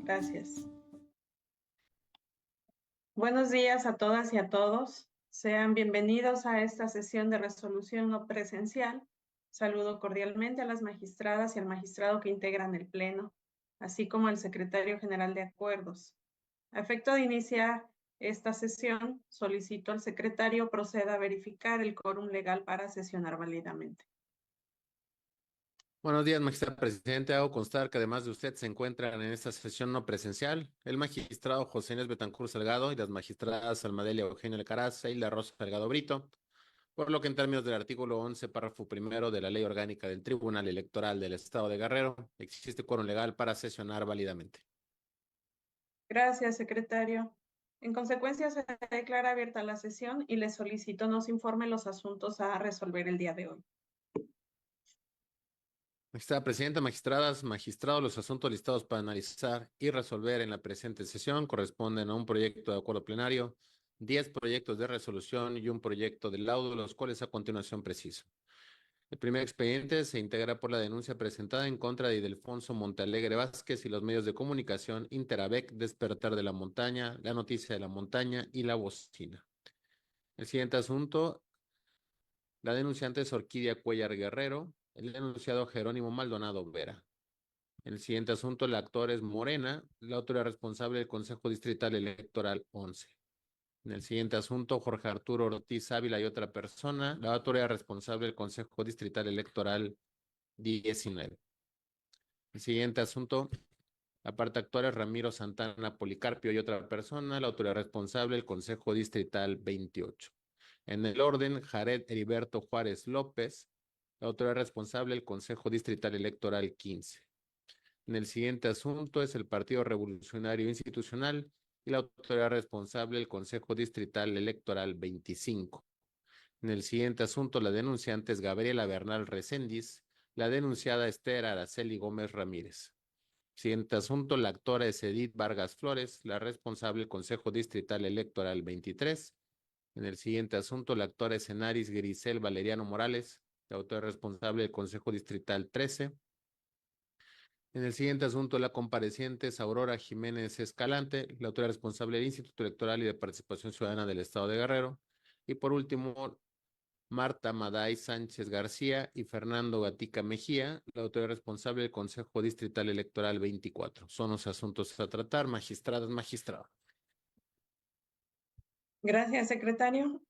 Gracias. Buenos días a todas y a todos. Sean bienvenidos a esta sesión de resolución no presencial. Saludo cordialmente a las magistradas y al magistrado que integran el Pleno, así como al secretario general de Acuerdos. A efecto de iniciar esta sesión, solicito al secretario proceda a verificar el quórum legal para sesionar válidamente. Buenos días, magistrado presidente. Hago constar que además de usted se encuentran en esta sesión no presencial el magistrado José Inés Betancur Salgado y las magistradas Almadelia Eugenia Alcaraz e Hilda Rosa Salgado Brito, por lo que en términos del artículo 11, párrafo primero de la Ley Orgánica del Tribunal Electoral del Estado de Guerrero, existe quórum legal para sesionar válidamente. Gracias, secretario. En consecuencia, se declara abierta la sesión y le solicito nos informe los asuntos a resolver el día de hoy. Magistrada presidenta, magistradas, magistrados, los asuntos listados para analizar y resolver en la presente sesión corresponden a un proyecto de acuerdo plenario, 10 proyectos de resolución y un proyecto de laudo, los cuales a continuación preciso. El primer expediente se integra por la denuncia presentada en contra de Ildefonso Montealegre Vázquez y los medios de comunicación Interabec, Despertar de la Montaña, La Noticia de la Montaña y La Bocina. El siguiente asunto, la denunciante es Orquídea Cuellar Guerrero, el denunciado Jerónimo Maldonado Vera. En el siguiente asunto, el actor es Morena, la autoridad responsable del Consejo Distrital Electoral 11. En el siguiente asunto, Jorge Arturo Ortiz Ávila y otra persona, la autoridad responsable del Consejo Distrital Electoral 19. El siguiente asunto, la parte actual es Ramiro Santana Policarpio y otra persona, la autoridad responsable del Consejo Distrital 28. En el orden, Jared Heriberto Juárez López, la autoridad responsable del Consejo Distrital Electoral 15. En el siguiente asunto es el Partido Revolucionario Institucional y la autoridad responsable del Consejo Distrital Electoral 25. En el siguiente asunto, la denunciante es Gabriela Bernal Recendis, la denunciada Esther Araceli Gómez Ramírez. Siguiente asunto, la actora es Edith Vargas Flores, la responsable del Consejo Distrital Electoral 23. En el siguiente asunto, la actora es Enaris Grisel Valeriano Morales, la autora responsable del Consejo Distrital 13. En el siguiente asunto, la compareciente es Aurora Jiménez Escalante, la autoridad responsable del Instituto Electoral y de Participación Ciudadana del Estado de Guerrero. Y por último, Marta Maday Sánchez García y Fernando Gatica Mejía, la autoridad responsable del Consejo Distrital Electoral 24. Son los asuntos a tratar, magistradas, magistrados. Gracias, secretario.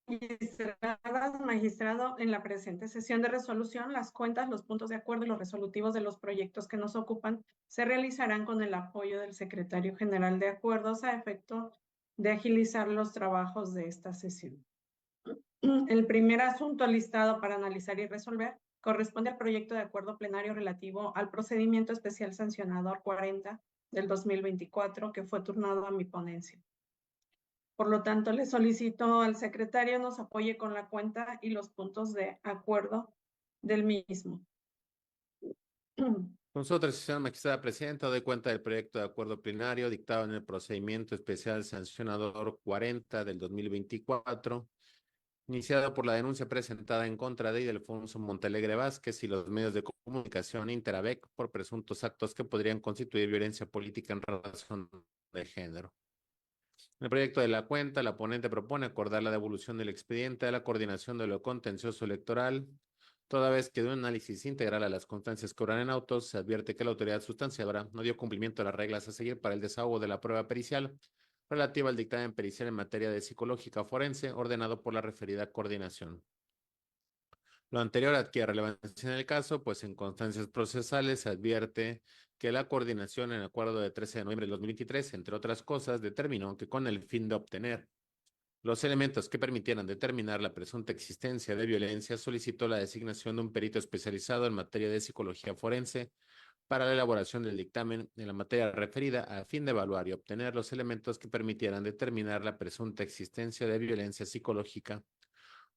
Magistradas, magistrado, en la presente sesión de resolución, las cuentas, los puntos de acuerdo y los resolutivos de los proyectos que nos ocupan se realizarán con el apoyo del secretario general de Acuerdos a efecto de agilizar los trabajos de esta sesión. El primer asunto listado para analizar y resolver corresponde al proyecto de acuerdo plenario relativo al procedimiento especial sancionador 40 del 2024 que fue turnado a mi ponencia. Por lo tanto, le solicito al secretario nos apoye con la cuenta y los puntos de acuerdo del mismo. Nosotros, señora magistrada presidenta, doy cuenta del proyecto de acuerdo plenario dictado en el procedimiento especial sancionador 40 del 2024, iniciado por la denuncia presentada en contra de Ildefonso Montealegre Vázquez y los medios de comunicación Interabec por presuntos actos que podrían constituir violencia política en razón de género. En el proyecto de la cuenta, la ponente propone acordar la devolución del expediente a la coordinación de lo contencioso electoral, toda vez que de un análisis integral a las constancias que obran en autos, se advierte que la autoridad sustanciadora no dio cumplimiento a las reglas a seguir para el desahogo de la prueba pericial relativa al dictamen pericial en materia de psicológica forense ordenado por la referida coordinación. Lo anterior adquiere relevancia en el caso, pues en constancias procesales se advierte que la coordinación en acuerdo de 13 de noviembre de 2023, entre otras cosas, determinó que con el fin de obtener los elementos que permitieran determinar la presunta existencia de violencia, solicitó la designación de un perito especializado en materia de psicología forense para la elaboración del dictamen en la materia referida a fin de evaluar y obtener los elementos que permitieran determinar la presunta existencia de violencia psicológica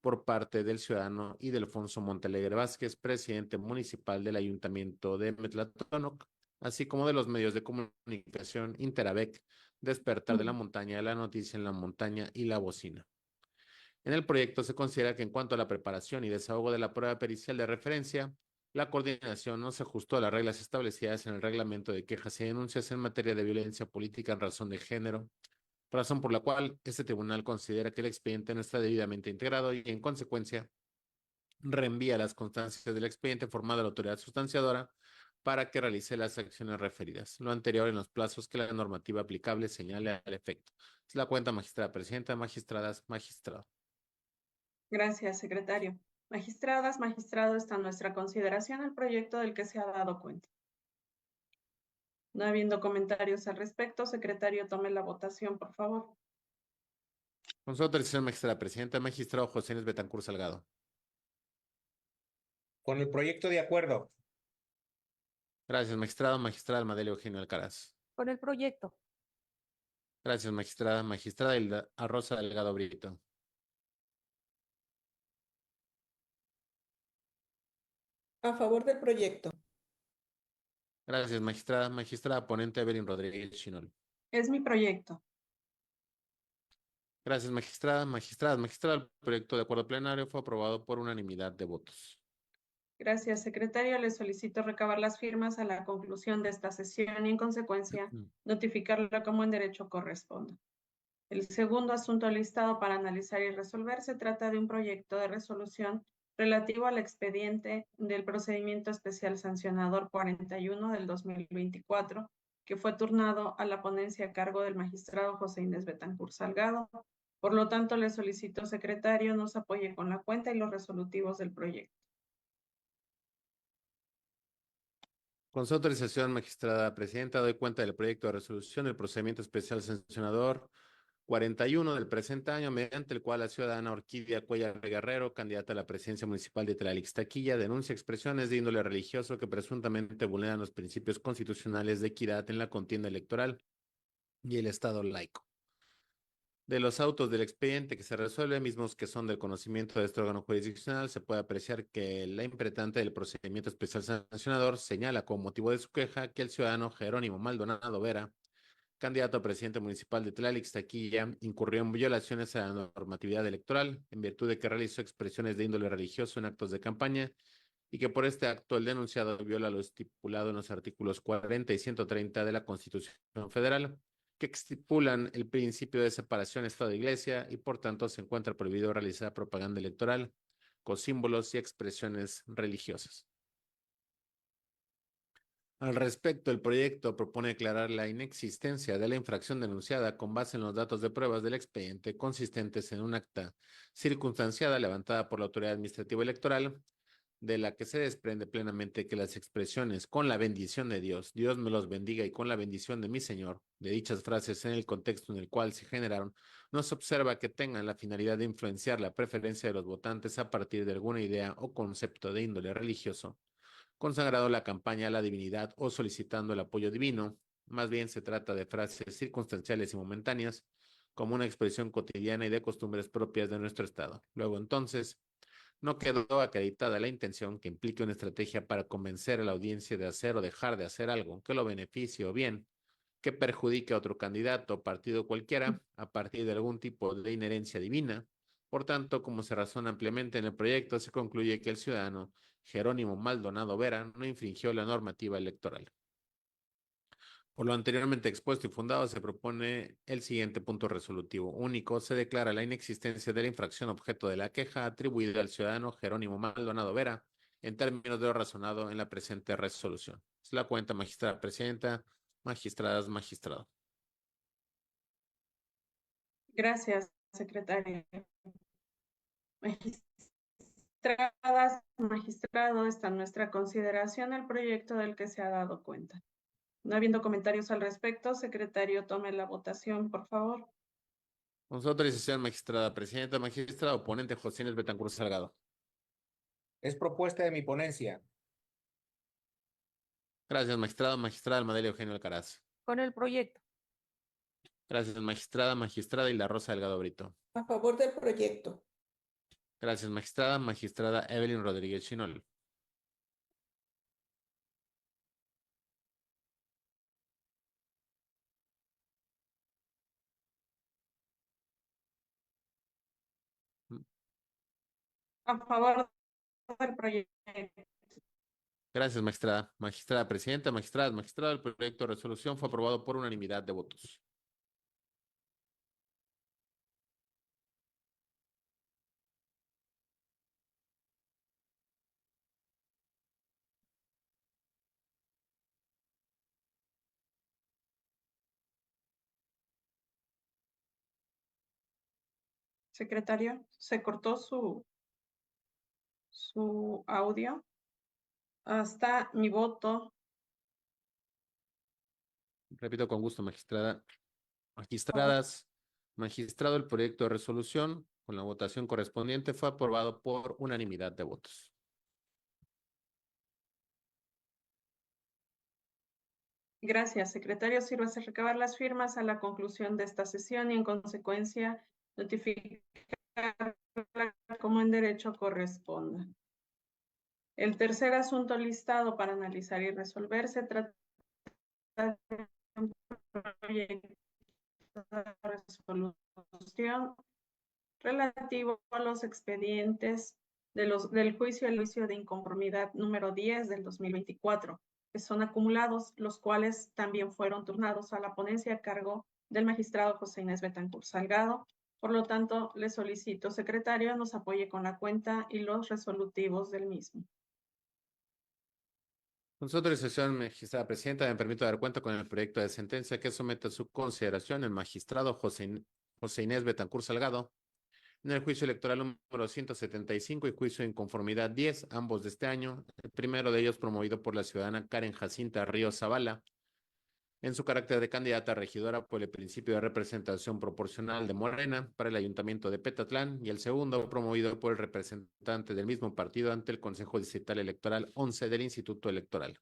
por parte del ciudadano Ildefonso Montealegre Vázquez, presidente municipal del Ayuntamiento de Metlatónoc, así como de los medios de comunicación Interabec, Despertar de la Montaña, La Noticia en la Montaña y La Bocina. En el proyecto se considera que en cuanto a la preparación y desahogo de la prueba pericial de referencia, La coordinación no se ajustó a las reglas establecidas en el reglamento de quejas y denuncias en materia de violencia política en razón de género, razón por la cual este tribunal considera que el expediente no está debidamente integrado y, en consecuencia, reenvía las constancias del expediente formado a la autoridad sustanciadora para que realice las acciones referidas, lo anterior en los plazos que la normativa aplicable señale al efecto. Es la cuenta, magistrada presidenta, magistradas, magistrado. Gracias, secretario. Magistradas, magistrado, está en nuestra consideración el proyecto del que se ha dado cuenta. No habiendo comentarios al respecto, secretario, tome la votación, por favor. Con su autorización, magistrada presidenta, magistrado José Inés Betancur Salgado. Con el proyecto de acuerdo. Gracias, magistrado, magistrada Almadelio Eugenio Alcaraz. Con el proyecto. Gracias, magistrada, magistrada Hilda Rosa Delgado Brito. A favor del proyecto. Gracias, magistrada, magistrada ponente Evelyn Rodríguez Chinol. Es mi proyecto. Gracias, magistrada, magistrada, magistrada. El proyecto de acuerdo plenario fue aprobado por unanimidad de votos. Gracias, secretario. Le solicito recabar las firmas a la conclusión de esta sesión y, en consecuencia, notificarla como en derecho corresponda. El segundo asunto listado para analizar y resolver se trata de un proyecto de resolución relativo al expediente del procedimiento especial sancionador 41 del 2024, que fue turnado a la ponencia a cargo del magistrado José Inés Betancur Salgado. Por lo tanto, le solicito, secretario, nos apoye con la cuenta y los resolutivos del proyecto. Con su autorización, magistrada presidenta, doy cuenta del proyecto de resolución del procedimiento especial sancionador 41 del presente año, mediante el cual la ciudadana Orquídea Cuellar Guerrero, candidata a la presidencia municipal de Tlalixtaquilla, denuncia expresiones de índole religioso que presuntamente vulneran los principios constitucionales de equidad en la contienda electoral y el Estado laico. De los autos del expediente que se resuelve, mismos que son del conocimiento de este órgano jurisdiccional, se puede apreciar que la impretante del procedimiento especial sancionador señala como motivo de su queja que el ciudadano Jerónimo Maldonado Vera, candidato a presidente municipal de Tlalixtaquilla, incurrió en violaciones a la normatividad electoral en virtud de que realizó expresiones de índole religioso en actos de campaña y que por este acto el denunciado viola lo estipulado en los artículos 40 y 130 de la Constitución Federal, que estipulan el principio de separación Estado-Iglesia y por tanto se encuentra prohibido realizar propaganda electoral con símbolos y expresiones religiosas. Al respecto, el proyecto propone declarar la inexistencia de la infracción denunciada con base en los datos de pruebas del expediente consistentes en un acta circunstanciada levantada por la autoridad administrativa electoral, de la que se desprende plenamente que las expresiones con la bendición de Dios, Dios me los bendiga y con la bendición de mi Señor, de dichas frases en el contexto en el cual se generaron, no se observa que tengan la finalidad de influenciar la preferencia de los votantes a partir de alguna idea o concepto de índole religioso, consagrado la campaña a la divinidad o solicitando el apoyo divino. Más bien se trata de frases circunstanciales y momentáneas, como una expresión cotidiana y de costumbres propias de nuestro Estado. Luego, entonces, no quedó acreditada la intención que implique una estrategia para convencer a la audiencia de hacer o dejar de hacer algo que lo beneficie o bien que perjudique a otro candidato o partido cualquiera a partir de algún tipo de inherencia divina. Por tanto, como se razona ampliamente en el proyecto, se concluye que el ciudadano Jerónimo Maldonado Vera no infringió la normativa electoral. Por lo anteriormente expuesto y fundado, se propone el siguiente punto resolutivo. Único, se declara la inexistencia de la infracción objeto de la queja atribuida al ciudadano Jerónimo Maldonado Vera en términos de lo razonado en la presente resolución. Es la cuenta, magistrada presidenta, magistradas, magistrado. Gracias, secretario. Magistradas, magistrado, está en nuestra consideración el proyecto del que se ha dado cuenta. No habiendo comentarios al respecto, secretario, tome la votación, por favor. Con su autorización, magistrada presidenta, magistrado ponente José Inés Betancur Salgado. Es propuesta de mi ponencia. Gracias, magistrado, magistrada Almadelio Eugenio Alcaraz. Con el proyecto. Gracias, magistrada, magistrada Hilda Rosa Delgado Brito. A favor del proyecto. Gracias, magistrada, magistrada Evelyn Rodríguez Chinol. A favor del proyecto. Gracias, magistrada. Magistrada presidenta, magistradas, magistrado, el proyecto de resolución fue aprobado por unanimidad de votos. Secretario, se cortó su audio. Hasta mi voto. Repito con gusto, magistrada. Magistradas, magistrado, el proyecto de resolución con la votación correspondiente fue aprobado por unanimidad de votos. Gracias, secretario. Sírvase recabar las firmas a la conclusión de esta sesión y en consecuencia notificarla como en derecho corresponda. El tercer asunto listado para analizar y resolver se trata de un proyecto de resolución relativo a los expedientes del juicio de inconformidad número 10 del 2024, que son acumulados, los cuales también fueron turnados a la ponencia a cargo del magistrado José Inés Betancur Salgado. Por lo tanto, le solicito, secretario, nos apoye con la cuenta y los resolutivos del mismo. Con su autorización, magistrada presidenta, me permito dar cuenta con el proyecto de sentencia que somete a su consideración el magistrado José Inés Betancur Salgado en el juicio electoral número 175 y juicio de inconformidad 10, ambos de este año, el primero de ellos promovido por la ciudadana Karen Jacinta Ríos Zavala, en su carácter de candidata a regidora por el principio de representación proporcional de Morena para el Ayuntamiento de Petatlán, y el segundo promovido por el representante del mismo partido ante el Consejo Distrital Electoral 11 del Instituto Electoral.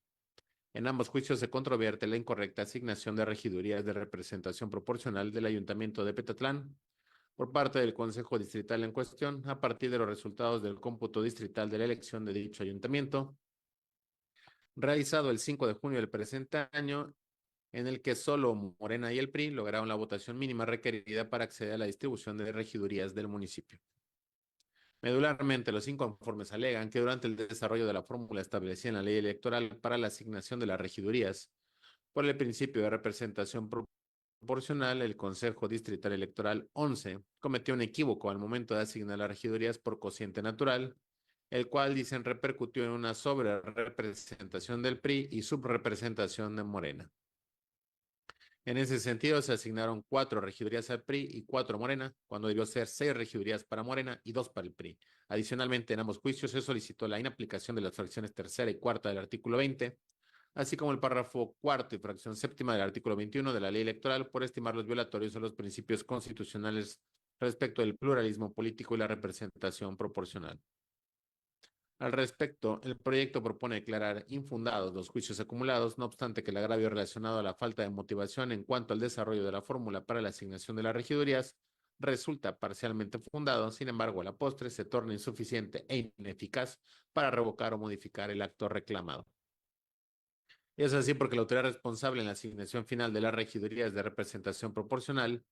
En ambos juicios se controvierte la incorrecta asignación de regidurías de representación proporcional del Ayuntamiento de Petatlán por parte del Consejo Distrital en cuestión a partir de los resultados del cómputo distrital de la elección de dicho ayuntamiento, realizado el 5 de junio del presente año, en el que solo Morena y el PRI lograron la votación mínima requerida para acceder a la distribución de regidurías del municipio. Medularmente, los inconformes alegan que durante el desarrollo de la fórmula establecida en la ley electoral para la asignación de las regidurías, por el principio de representación proporcional, el Consejo Distrital Electoral 11 cometió un equívoco al momento de asignar las regidurías por cociente natural, el cual, dicen, repercutió en una sobrerepresentación del PRI y subrepresentación de Morena. En ese sentido, se asignaron 4 regidurías al PRI y 4 a Morena, cuando debió ser 6 regidurías para Morena y 2 para el PRI. Adicionalmente, en ambos juicios se solicitó la inaplicación de las fracciones tercera y cuarta del artículo 20, así como el párrafo cuarto y fracción séptima del artículo 21 de la ley electoral por estimarlos violatorios a los principios constitucionales respecto del pluralismo político y la representación proporcional. Al respecto, el proyecto propone declarar infundados los juicios acumulados, no obstante que el agravio relacionado a la falta de motivación en cuanto al desarrollo de la fórmula para la asignación de las regidurías resulta parcialmente fundado. Sin embargo, a la postre se torna insuficiente e ineficaz para revocar o modificar el acto reclamado. Y es así porque la autoridad responsable en la asignación final de las regidurías de representación proporcional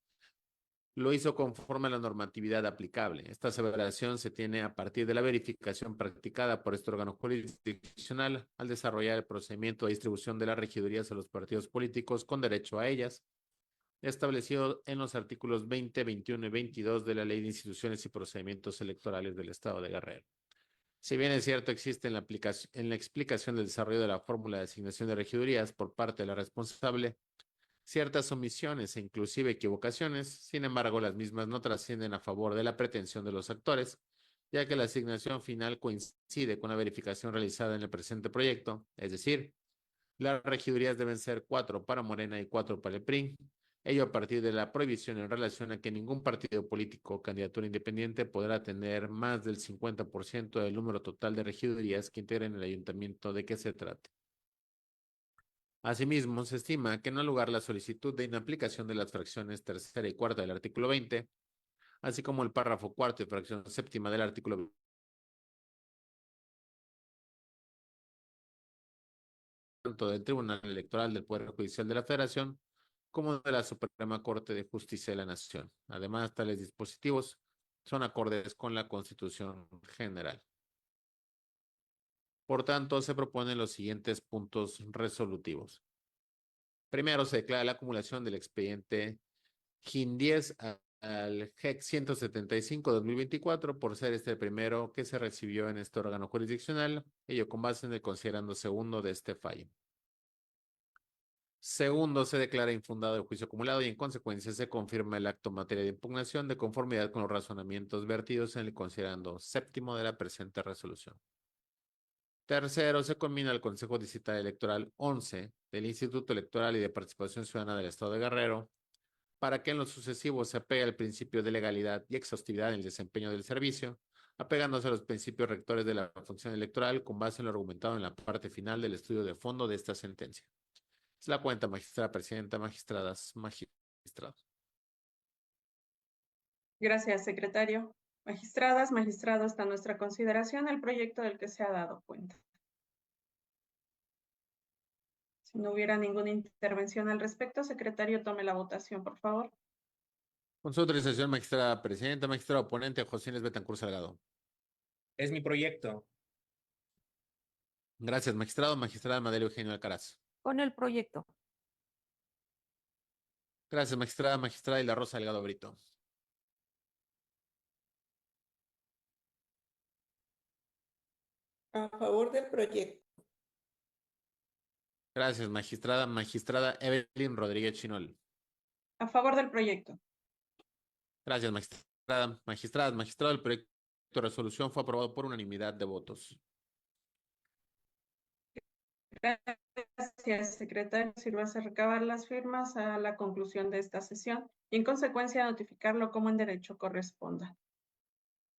lo hizo conforme a la normatividad aplicable. Esta aseveración se tiene a partir de la verificación practicada por este órgano jurisdiccional al desarrollar el procedimiento de distribución de las regidurías a los partidos políticos con derecho a ellas, establecido en los artículos 20, 21 y 22 de la Ley de Instituciones y Procedimientos Electorales del Estado de Guerrero. Si bien es cierto, existe en la explicación del desarrollo de la fórmula de asignación de regidurías por parte de la responsable ciertas omisiones e inclusive equivocaciones, sin embargo, las mismas no trascienden a favor de la pretensión de los actores, ya que la asignación final coincide con la verificación realizada en el presente proyecto, es decir, las regidurías deben ser 4 para Morena y 4 para el PRI, ello a partir de la prohibición en relación a que ningún partido político o candidatura independiente podrá tener más del 50% del número total de regidurías que integren el ayuntamiento de que se trate. Asimismo, se estima que no ha lugar la solicitud de inaplicación de las fracciones tercera y cuarta del artículo 20, así como el párrafo cuarto y fracción séptima del artículo tanto del Tribunal Electoral del Poder Judicial de la Federación como de la Suprema Corte de Justicia de la Nación. Además, tales dispositivos son acordes con la Constitución General. Por tanto, se proponen los siguientes puntos resolutivos. Primero, se declara la acumulación del expediente GIN 10 al GEC 175-2024 por ser este el primero que se recibió en este órgano jurisdiccional, ello con base en el considerando segundo de este fallo. Segundo, se declara infundado el juicio acumulado y en consecuencia se confirma el acto en materia de impugnación de conformidad con los razonamientos vertidos en el considerando séptimo de la presente resolución. Tercero, se combina el Consejo Distrital Electoral 11 del Instituto Electoral y de Participación Ciudadana del Estado de Guerrero para que en lo sucesivo se apegue al principio de legalidad y exhaustividad en el desempeño del servicio, apegándose a los principios rectores de la función electoral con base en lo argumentado en la parte final del estudio de fondo de esta sentencia. Es la cuenta, magistrada presidenta, magistradas, magistrados. Gracias, secretario. Magistradas, magistrados, está a nuestra consideración el proyecto del que se ha dado cuenta. Si no hubiera ninguna intervención al respecto, secretario, tome la votación, por favor. Con su autorización, magistrada presidenta, magistrado oponente, José Inés Betancur Salgado. Es mi proyecto. Gracias, magistrado. Magistrada Madelia Eugenio Alcaraz. Con el proyecto. Gracias, magistrada. Magistrada y la Rosa Delgado Brito. A favor del proyecto. Gracias, magistrada. Magistrada Evelyn Rodríguez Chinol. A favor del proyecto. Gracias, magistrada. Magistradas, magistrado, el proyecto de resolución fue aprobado por unanimidad de votos. Gracias, secretario. Sírvase recabar las firmas a la conclusión de esta sesión y en consecuencia notificarlo como en derecho corresponda.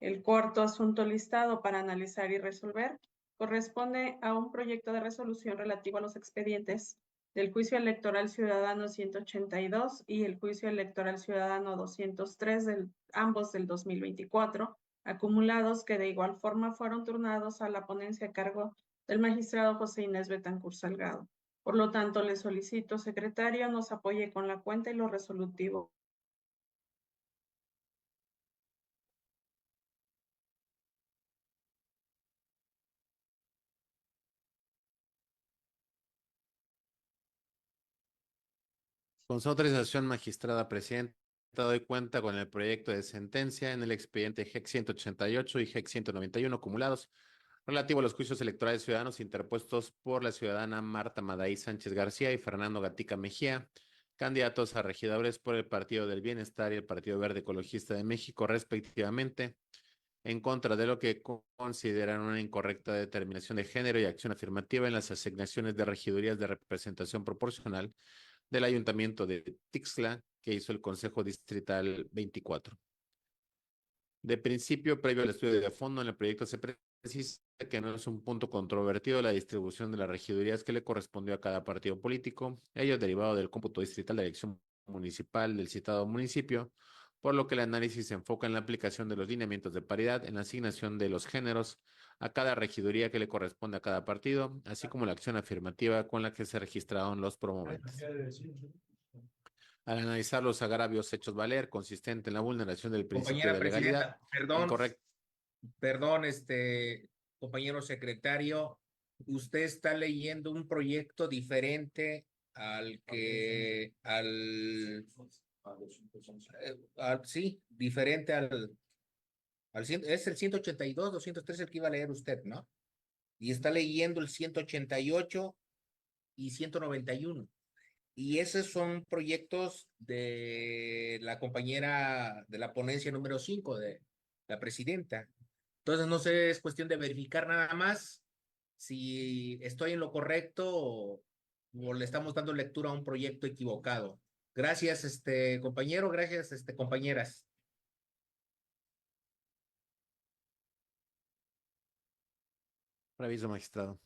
El cuarto asunto listado para analizar y resolver corresponde a un proyecto de resolución relativo a los expedientes del Juicio Electoral Ciudadano 182 y el Juicio Electoral Ciudadano 203, ambos del 2024, acumulados que de igual forma fueron turnados a la ponencia a cargo del magistrado José Inés Betancur Salgado. Por lo tanto, le solicito, secretario, nos apoye con la cuenta y lo resolutivo. Con su autorización, magistrada presidenta, doy cuenta con el proyecto de sentencia en el expediente GEC 188 y GEC 191 acumulados relativo a los juicios electorales ciudadanos interpuestos por la ciudadana Marta Madaí Sánchez García y Fernando Gatica Mejía, candidatos a regidores por el Partido del Bienestar y el Partido Verde Ecologista de México, respectivamente, en contra de lo que consideran una incorrecta determinación de género y acción afirmativa en las asignaciones de regidurías de representación proporcional del Ayuntamiento de Tixla, que hizo el Consejo Distrital 24. De principio, previo al estudio de fondo, en el proyecto se precisa que no es un punto controvertido la distribución de las regidurías que le correspondió a cada partido político, ello derivado del cómputo distrital de elección municipal del citado municipio, por lo que el análisis se enfoca en la aplicación de los lineamientos de paridad en la asignación de los géneros a cada regiduría que le corresponde a cada partido, así como la acción afirmativa con la que se registraron los promoventes. Al analizar los agravios hechos valer, consistente en la vulneración del principio Compañera de legalidad, presidenta, perdón, incorrecto. perdón, compañero secretario, usted está leyendo un proyecto diferente sí, diferente es el 182, 203 el que iba a leer usted, ¿no? Y está leyendo el 188 y 191. Y esos son proyectos de la compañera de la ponencia número 5 de la presidenta. Entonces, no sé, es cuestión de verificar nada más si estoy en lo correcto o le estamos dando lectura a un proyecto equivocado. Gracias, compañero, gracias, compañeras. Reviso, magistrado.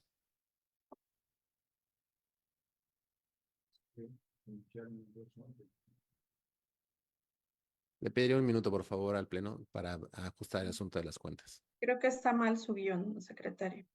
Le pediría un minuto, por favor, al Pleno para ajustar el asunto de las cuentas. Creo que está mal su guión, secretario.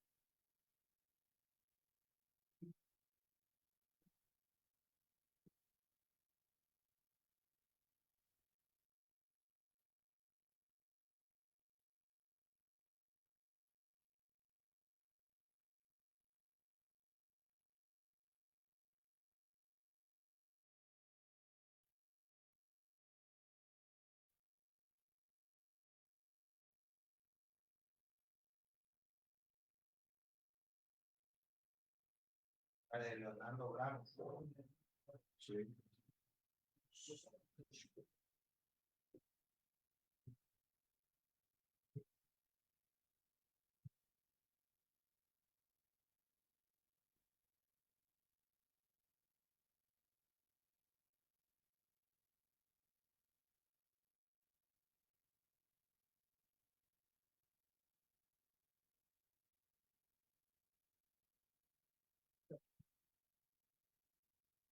de Leonardo Bravo. Sí.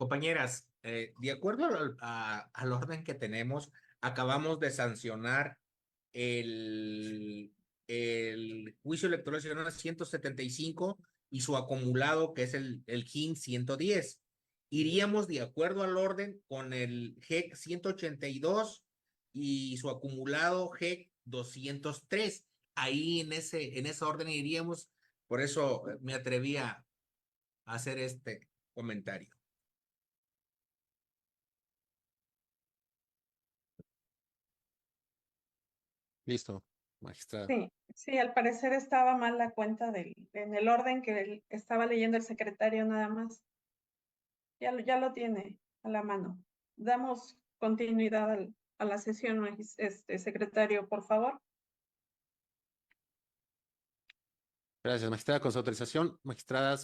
Compañeras, de acuerdo al orden que tenemos, acabamos de sancionar el, el juicio electoral ciudadano 175 y su acumulado, que es el GIN 110. Iríamos de acuerdo al orden con el GEC 182 y su acumulado GEC 203. Ahí en ese orden iríamos, por eso me atreví a hacer este comentario. Listo, magistrada. Sí, al parecer estaba mal la cuenta en el orden que estaba leyendo el secretario nada más. Ya lo tiene a la mano. Damos continuidad a la sesión, secretario, por favor. Gracias, magistrada. Con su autorización, magistrada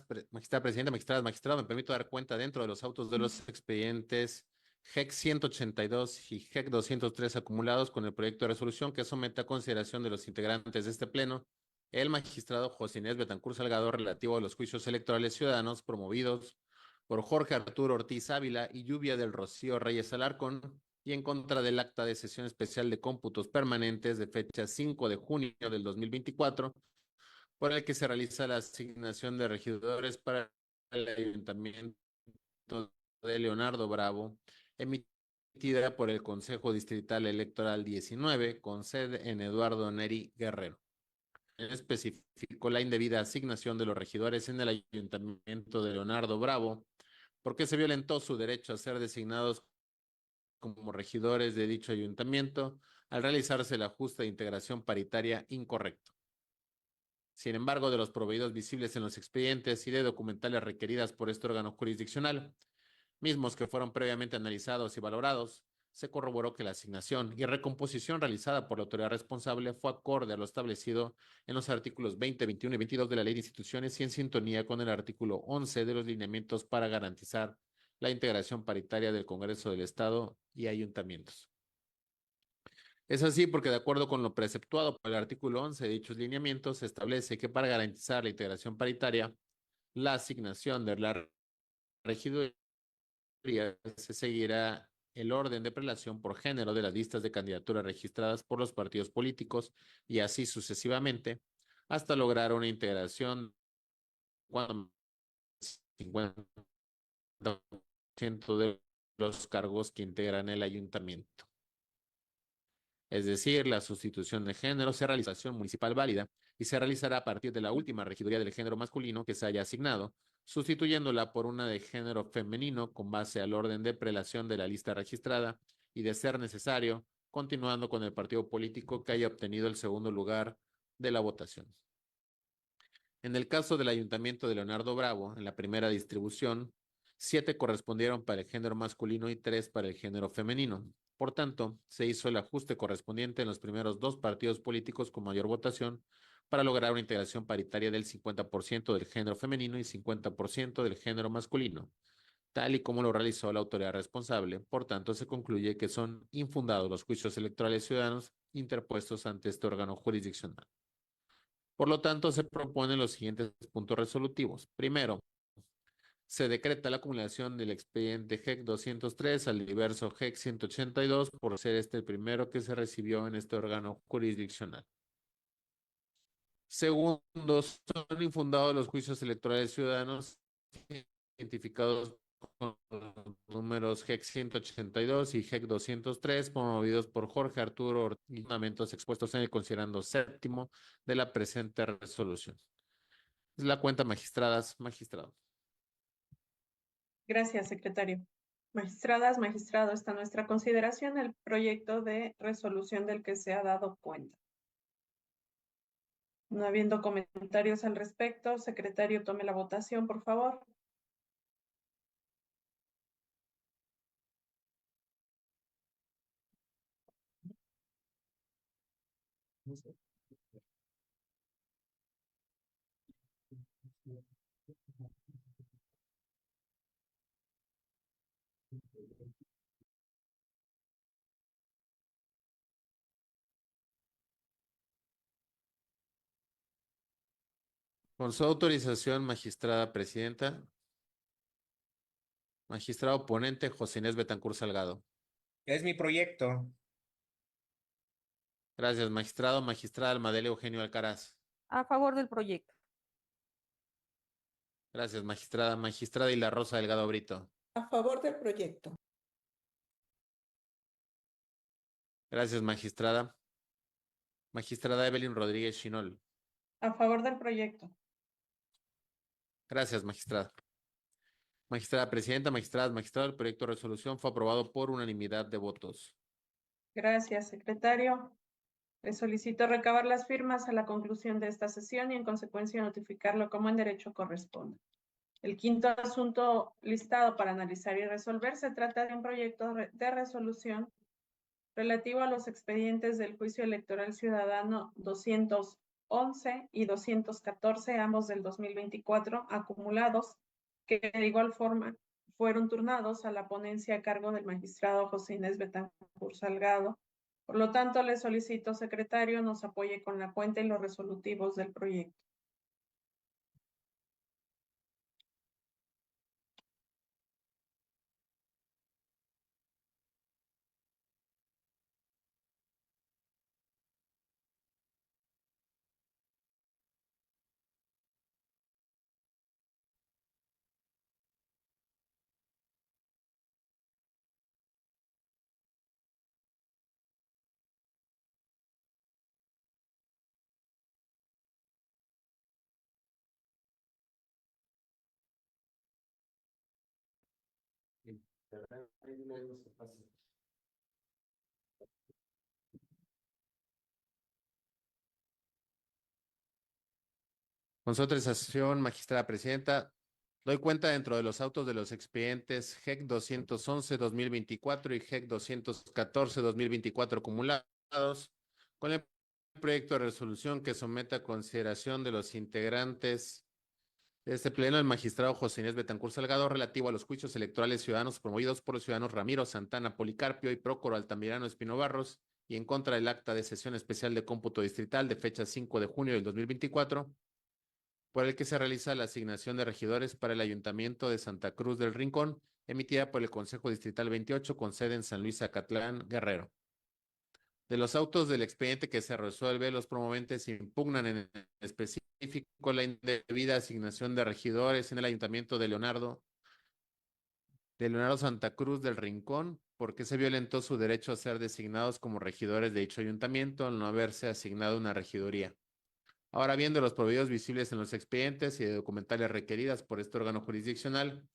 presidenta, magistradas, magistrado, me permito dar cuenta dentro de los autos de los expedientes GEC 182 y GEC 203 acumulados con el proyecto de resolución que somete a consideración de los integrantes de este pleno el magistrado José Inés Betancur Salgado relativo a los juicios electorales ciudadanos promovidos por Jorge Arturo Ortiz Ávila y Lluvia del Rocío Reyes Alarcón y en contra del acta de sesión especial de cómputos permanentes de fecha 5 de junio del 2024 por el que se realiza la asignación de regidores para el Ayuntamiento de Leonardo Bravo, emitida por el Consejo Distrital Electoral 19, con sede en Eduardo Neri Guerrero. En específico, la indebida asignación de los regidores en el Ayuntamiento de Leonardo Bravo, porque se violentó su derecho a ser designados como regidores de dicho ayuntamiento al realizarse la justa integración paritaria incorrecta. Sin embargo, de los proveídos visibles en los expedientes y de documentales requeridas por este órgano jurisdiccional, mismos que fueron previamente analizados y valorados, se corroboró que la asignación y recomposición realizada por la autoridad responsable fue acorde a lo establecido en los artículos 20, 21 y 22 de la Ley de Instituciones y en sintonía con el artículo 11 de los lineamientos para garantizar la integración paritaria del Congreso del Estado y ayuntamientos. Es así porque de acuerdo con lo preceptuado por el artículo 11 de dichos lineamientos, se establece que para garantizar la integración paritaria, la asignación de la regiduría se seguirá el orden de prelación por género de las listas de candidaturas registradas por los partidos políticos y así sucesivamente, hasta lograr una integración cuando 50% de los cargos que integran el ayuntamiento. Es decir, la sustitución de género será realización municipal válida y se realizará a partir de la última regiduría del género masculino que se haya asignado, sustituyéndola por una de género femenino con base al orden de prelación de la lista registrada y, de ser necesario, continuando con el partido político que haya obtenido el segundo lugar de la votación. En el caso del Ayuntamiento de Leonardo Bravo, en la primera distribución, 7 correspondieron para el género masculino y 3 para el género femenino. Por tanto, se hizo el ajuste correspondiente en los primeros 2 partidos políticos con mayor votación para lograr una integración paritaria del 50% del género femenino y 50% del género masculino, tal y como lo realizó la autoridad responsable. Por tanto, se concluye que son infundados los juicios electorales ciudadanos interpuestos ante este órgano jurisdiccional. Por lo tanto, se proponen los siguientes puntos resolutivos. Primero, se decreta la acumulación del expediente GEC 203 al diverso GEC 182 por ser este el primero que se recibió en este órgano jurisdiccional. Segundo, son infundados los juicios electorales ciudadanos identificados con los números GEC 182 y GEC 203 promovidos por Jorge Arturo Ortiz, fundamentos expuestos en el considerando séptimo de la presente resolución. Es la cuenta, magistradas, magistrados. Gracias, secretario. Magistradas, magistrado, está a nuestra consideración el proyecto de resolución del que se ha dado cuenta. No habiendo comentarios al respecto, secretario, tome la votación, por favor. Con su autorización, magistrada presidenta. Magistrado ponente, José Inés Betancur Salgado. Es mi proyecto. Gracias, magistrado. Magistrada Almadel Eugenio Alcaraz. A favor del proyecto. Gracias, magistrada. Magistrada Isla Rosa Delgado Brito. A favor del proyecto. Gracias, magistrada. Magistrada Evelyn Rodríguez Chinol. A favor del proyecto. Gracias, magistrada. Magistrada presidenta, magistradas, magistrado, el proyecto de resolución fue aprobado por unanimidad de votos. Gracias, secretario. Le solicito recabar las firmas a la conclusión de esta sesión y en consecuencia notificarlo como en derecho corresponde. El quinto asunto listado para analizar y resolver se trata de un proyecto de resolución relativo a los expedientes del Juicio Electoral Ciudadano 211 y 214, ambos del 2024, acumulados, que de igual forma fueron turnados a la ponencia a cargo del magistrado José Inés Betancur Salgado. Por lo tanto, le solicito, secretario, nos apoye con la cuenta y los resolutivos del proyecto. Con su autorización, magistrada presidenta, doy cuenta dentro de los autos de los expedientes GEC 211-2024 y GEC 214-2024 acumulados con el proyecto de resolución que somete a consideración de los integrantes de este pleno el magistrado José Inés Betancur Salgado relativo a los juicios electorales ciudadanos promovidos por los ciudadanos Ramiro Santana Policarpio y Prócoro Altamirano Espino Barros y en contra del acta de sesión especial de cómputo distrital de fecha 5 de junio del 2024, por el que se realiza la asignación de regidores para el Ayuntamiento de Santa Cruz del Rincón, emitida por el Consejo Distrital 28 con sede en San Luis Acatlán, Guerrero. De los autos del expediente que se resuelve, los promoventes impugnan en específico la indebida asignación de regidores en el Ayuntamiento de Leonardo Santa Cruz del Rincón, porque se violentó su derecho a ser designados como regidores de dicho ayuntamiento al no haberse asignado una regiduría. Ahora bien, de los proveedos visibles en los expedientes y de documentales requeridas por este órgano jurisdiccional,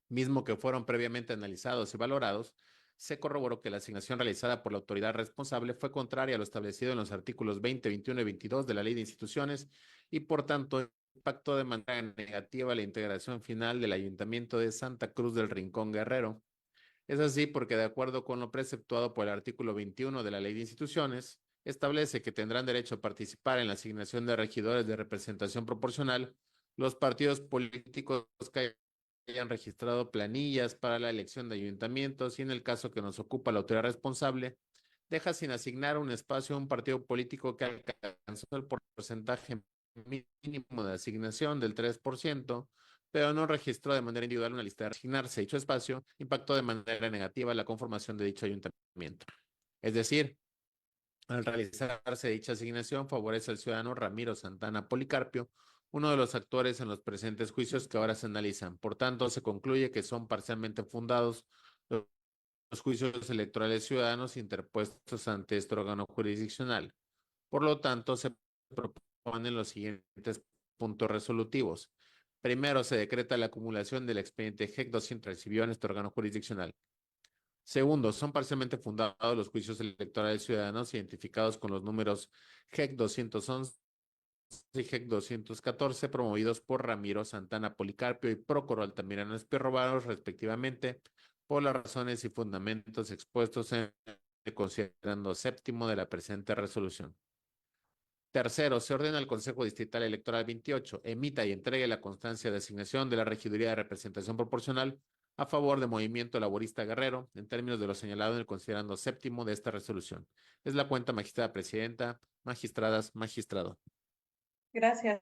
mismo que fueron previamente analizados y valorados, se corroboró que la asignación realizada por la autoridad responsable fue contraria a lo establecido en los artículos 20, 21 y 22 de la Ley de Instituciones y, por tanto, impactó de manera negativa la integración final del Ayuntamiento de Santa Cruz del Rincón Guerrero. Es así porque, de acuerdo con lo preceptuado por el artículo 21 de la Ley de Instituciones, establece que tendrán derecho a participar en la asignación de regidores de representación proporcional los partidos políticos que hayan registrado planillas para la elección de ayuntamientos y, en el caso que nos ocupa la autoridad responsable, deja sin asignar un espacio a un partido político que alcanzó el porcentaje mínimo de asignación del 3%, pero no registró de manera individual una lista de asignarse dicho espacio, impactó de manera negativa la conformación de dicho ayuntamiento. Es decir, al realizarse dicha asignación, favorece al ciudadano Ramiro Santana Policarpio, uno de los actores en los presentes juicios que ahora se analizan. Por tanto, se concluye que son parcialmente fundados los juicios electorales ciudadanos interpuestos ante este órgano jurisdiccional. Por lo tanto, se proponen los siguientes puntos resolutivos. Primero, se decreta la acumulación del expediente GEC 200 recibido en este órgano jurisdiccional. Segundo, son parcialmente fundados los juicios electorales ciudadanos identificados con los números GEC 211 y GEC 214 promovidos por Ramiro Santana Policarpio y Prócoro Altamirano Espirro Barros, respectivamente, por las razones y fundamentos expuestos en el considerando séptimo de la presente resolución. Tercero, se ordena al Consejo Distrital Electoral 28 emita y entregue la constancia de asignación de la Regiduría de Representación Proporcional a favor de Movimiento Laborista Guerrero en términos de lo señalado en el considerando séptimo de esta resolución. Es la cuenta, magistrada presidenta, magistradas, magistrado. Gracias,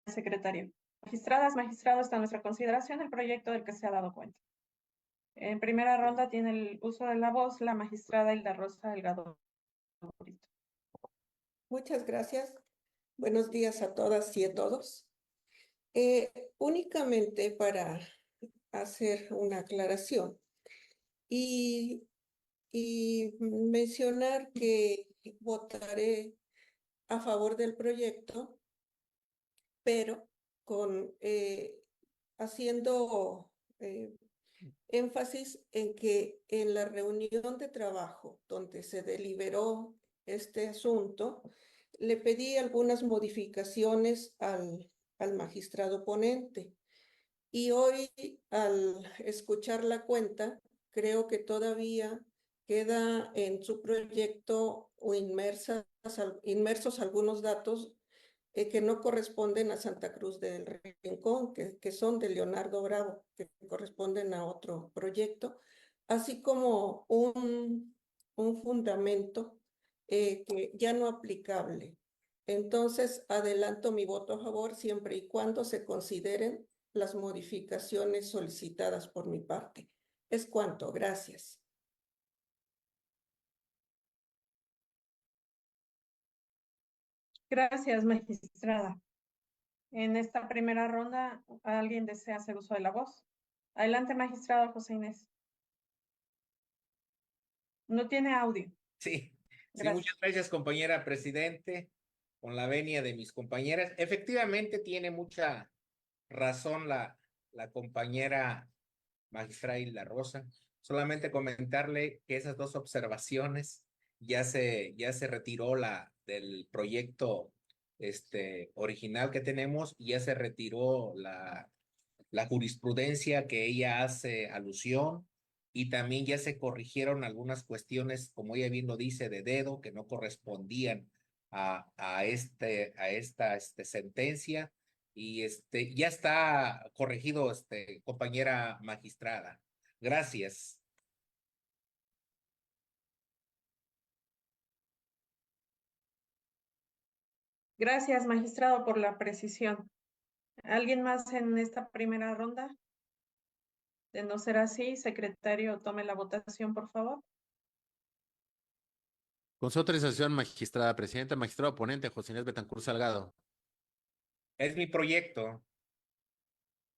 secretario. Magistradas, magistrados, está a nuestra consideración el proyecto del que se ha dado cuenta. En primera ronda tiene el uso de la voz la magistrada Hilda Rosa Delgado Brito. Muchas gracias. Buenos días a todas y a todos. Únicamente para hacer una aclaración y, y mencionar que votaré a favor del proyecto, pero haciendo énfasis en que en la reunión de trabajo donde se deliberó este asunto, le pedí algunas modificaciones al magistrado ponente. Y hoy, al escuchar la cuenta, creo que todavía queda en su proyecto o inmersos algunos datos que no corresponden a Santa Cruz del Rincón, que son de Leonardo Bravo, que corresponden a otro proyecto, así como un fundamento que ya no aplicable. Entonces, adelanto mi voto a favor siempre y cuando se consideren las modificaciones solicitadas por mi parte. Es cuanto. Gracias. Gracias, magistrada. En esta primera ronda, ¿alguien desea hacer uso de la voz? Adelante, magistrado José Inés. No tiene audio. Sí, Gracias. muchas gracias, compañera presidente, con la venia de mis compañeras. Efectivamente, tiene mucha razón la compañera magistrada Hilda Rosa. Solamente comentarle que esas dos observaciones ya se retiró del proyecto original que tenemos, y ya se retiró la jurisprudencia que ella hace alusión, y también ya se corrigieron algunas cuestiones, como ella bien lo dice, de dedo, que no correspondían a esta sentencia, y ya está corregido, compañera magistrada. Gracias. Gracias, magistrado, por la precisión. ¿Alguien más en esta primera ronda? De no ser así, secretario, tome la votación, por favor. Con su autorización, magistrada presidenta, magistrado ponente, José Inés Betancur Salgado. Es mi proyecto.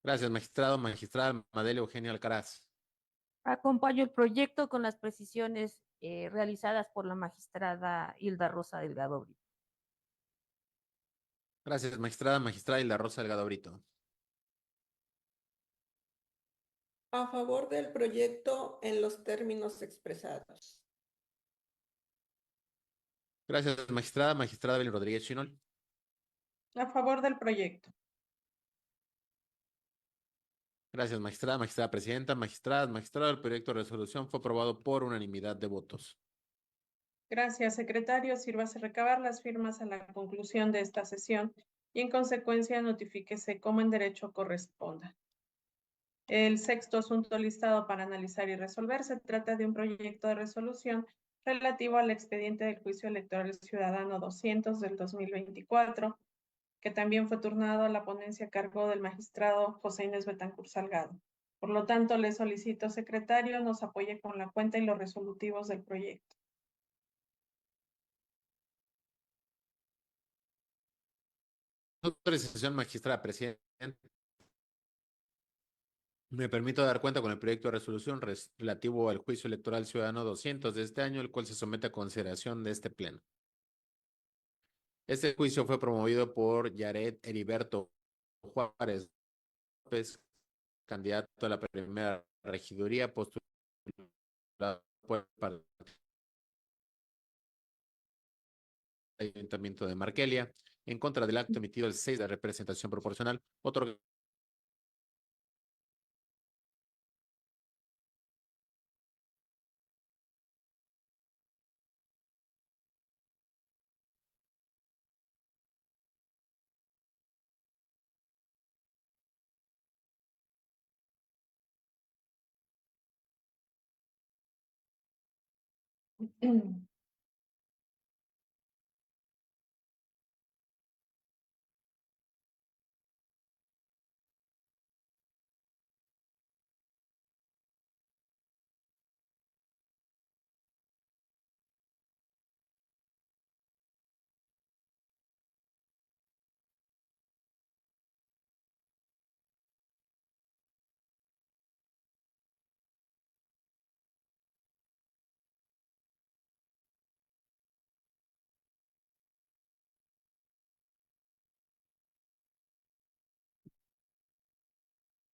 Gracias, magistrado, magistrada Madelia Eugenia Alcaraz. Acompaño el proyecto con las precisiones realizadas por la magistrada Hilda Rosa Delgado Brito. Gracias, magistrada, magistrada Hilda Rosa Delgado Brito. A favor del proyecto en los términos expresados. Gracias, magistrada, magistrada Evelyn Rodríguez Chinol. A favor del proyecto. Gracias, magistrada, magistrada presidenta, magistradas, magistrado. El proyecto de resolución fue aprobado por unanimidad de votos. Gracias, secretario. Sírvase recabar las firmas a la conclusión de esta sesión y en consecuencia notifíquese como en derecho corresponda. El sexto asunto listado para analizar y resolver se trata de un proyecto de resolución relativo al expediente del Juicio Electoral Ciudadano 200 del 2024, que también fue turnado a la ponencia a cargo del magistrado José Inés Betancur Salgado. Por lo tanto, le solicito, secretario, nos apoye con la cuenta y los resolutivos del proyecto. Autorización, magistrada presidenta. Me permito dar cuenta con el proyecto de resolución relativo al Juicio Electoral Ciudadano 200 de este año, el cual se somete a consideración de este pleno. Este juicio fue promovido por Yared Heriberto Juárez López, candidato a la primera regiduría, postulado por el Ayuntamiento de Marquelia, en contra del acto emitido el 6 de representación proporcional, otorgado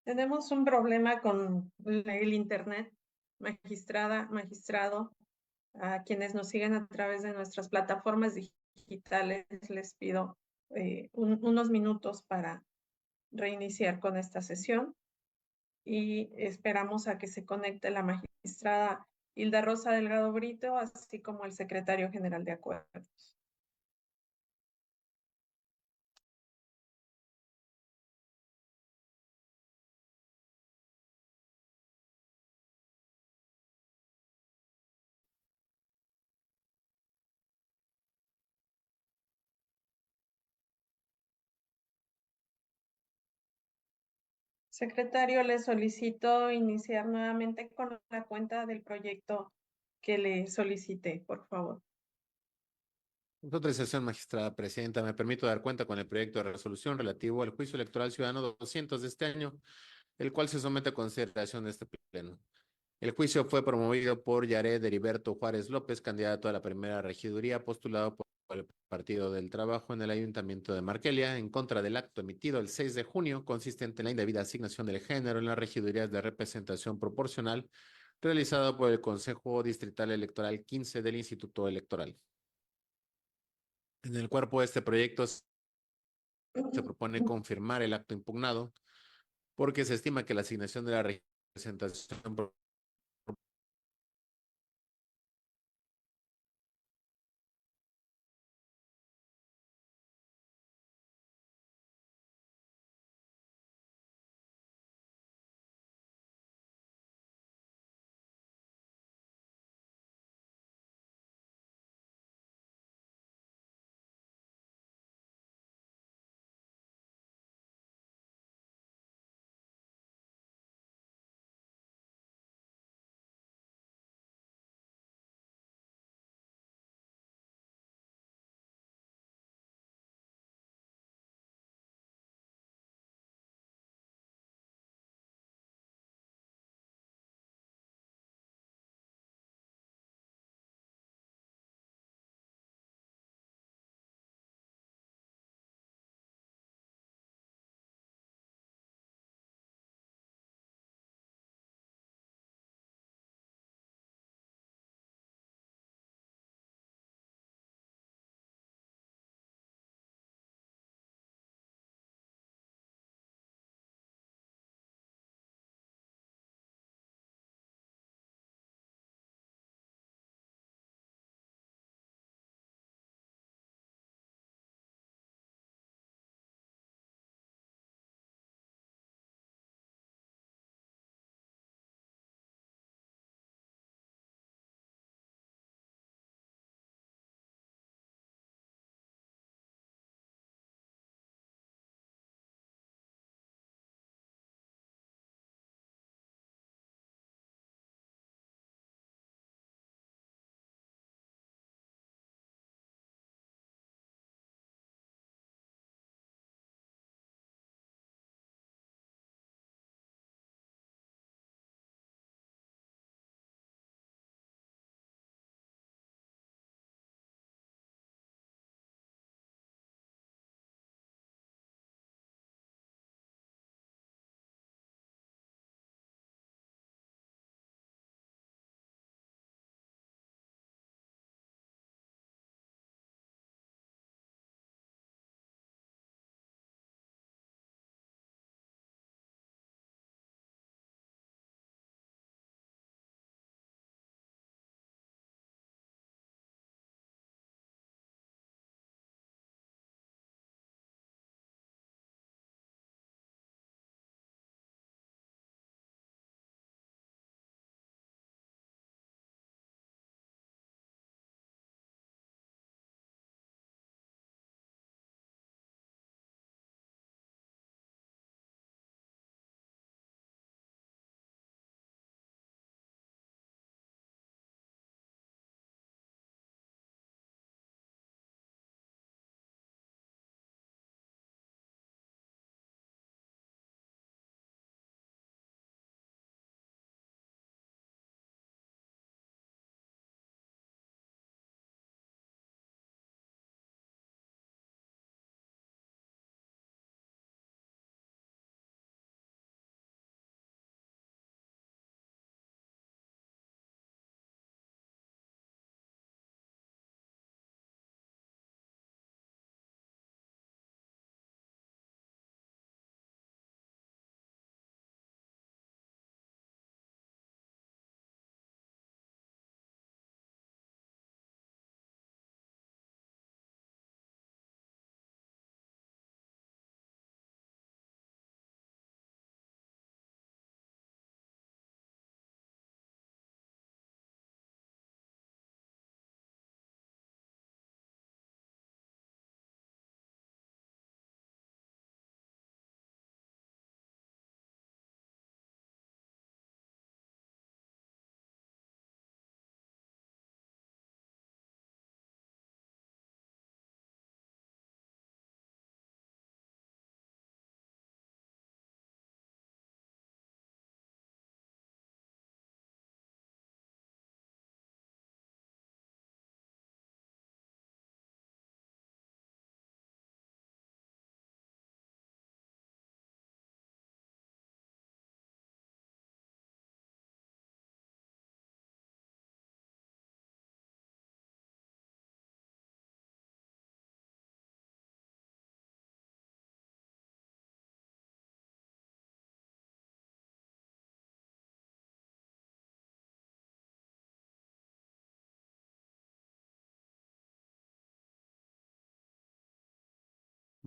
Tenemos un problema con el internet, magistrada, magistrado. A quienes nos siguen a través de nuestras plataformas digitales, les pido unos minutos para reiniciar con esta sesión y esperamos a que se conecte la magistrada Hilda Rosa Delgado Brito, así como el secretario general de acuerdos. Secretario, le solicito iniciar nuevamente con la cuenta del proyecto que le solicité, por favor. Con autorización, magistrada presidenta, me permito dar cuenta con el proyecto de resolución relativo al juicio electoral ciudadano 200 de este año, el cual se somete a consideración de este pleno. El juicio fue promovido por Yared Heriberto Juárez López, candidato a la primera regiduría, postulado por el Partido del Trabajo en el Ayuntamiento de Marquelia, en contra del acto emitido el 6 de junio, consistente en la indebida asignación del género en las regidurías de representación proporcional, realizado por el Consejo Distrital Electoral 15 del Instituto Electoral. En el cuerpo de este proyecto se propone confirmar el acto impugnado, porque se estima que la asignación de la representación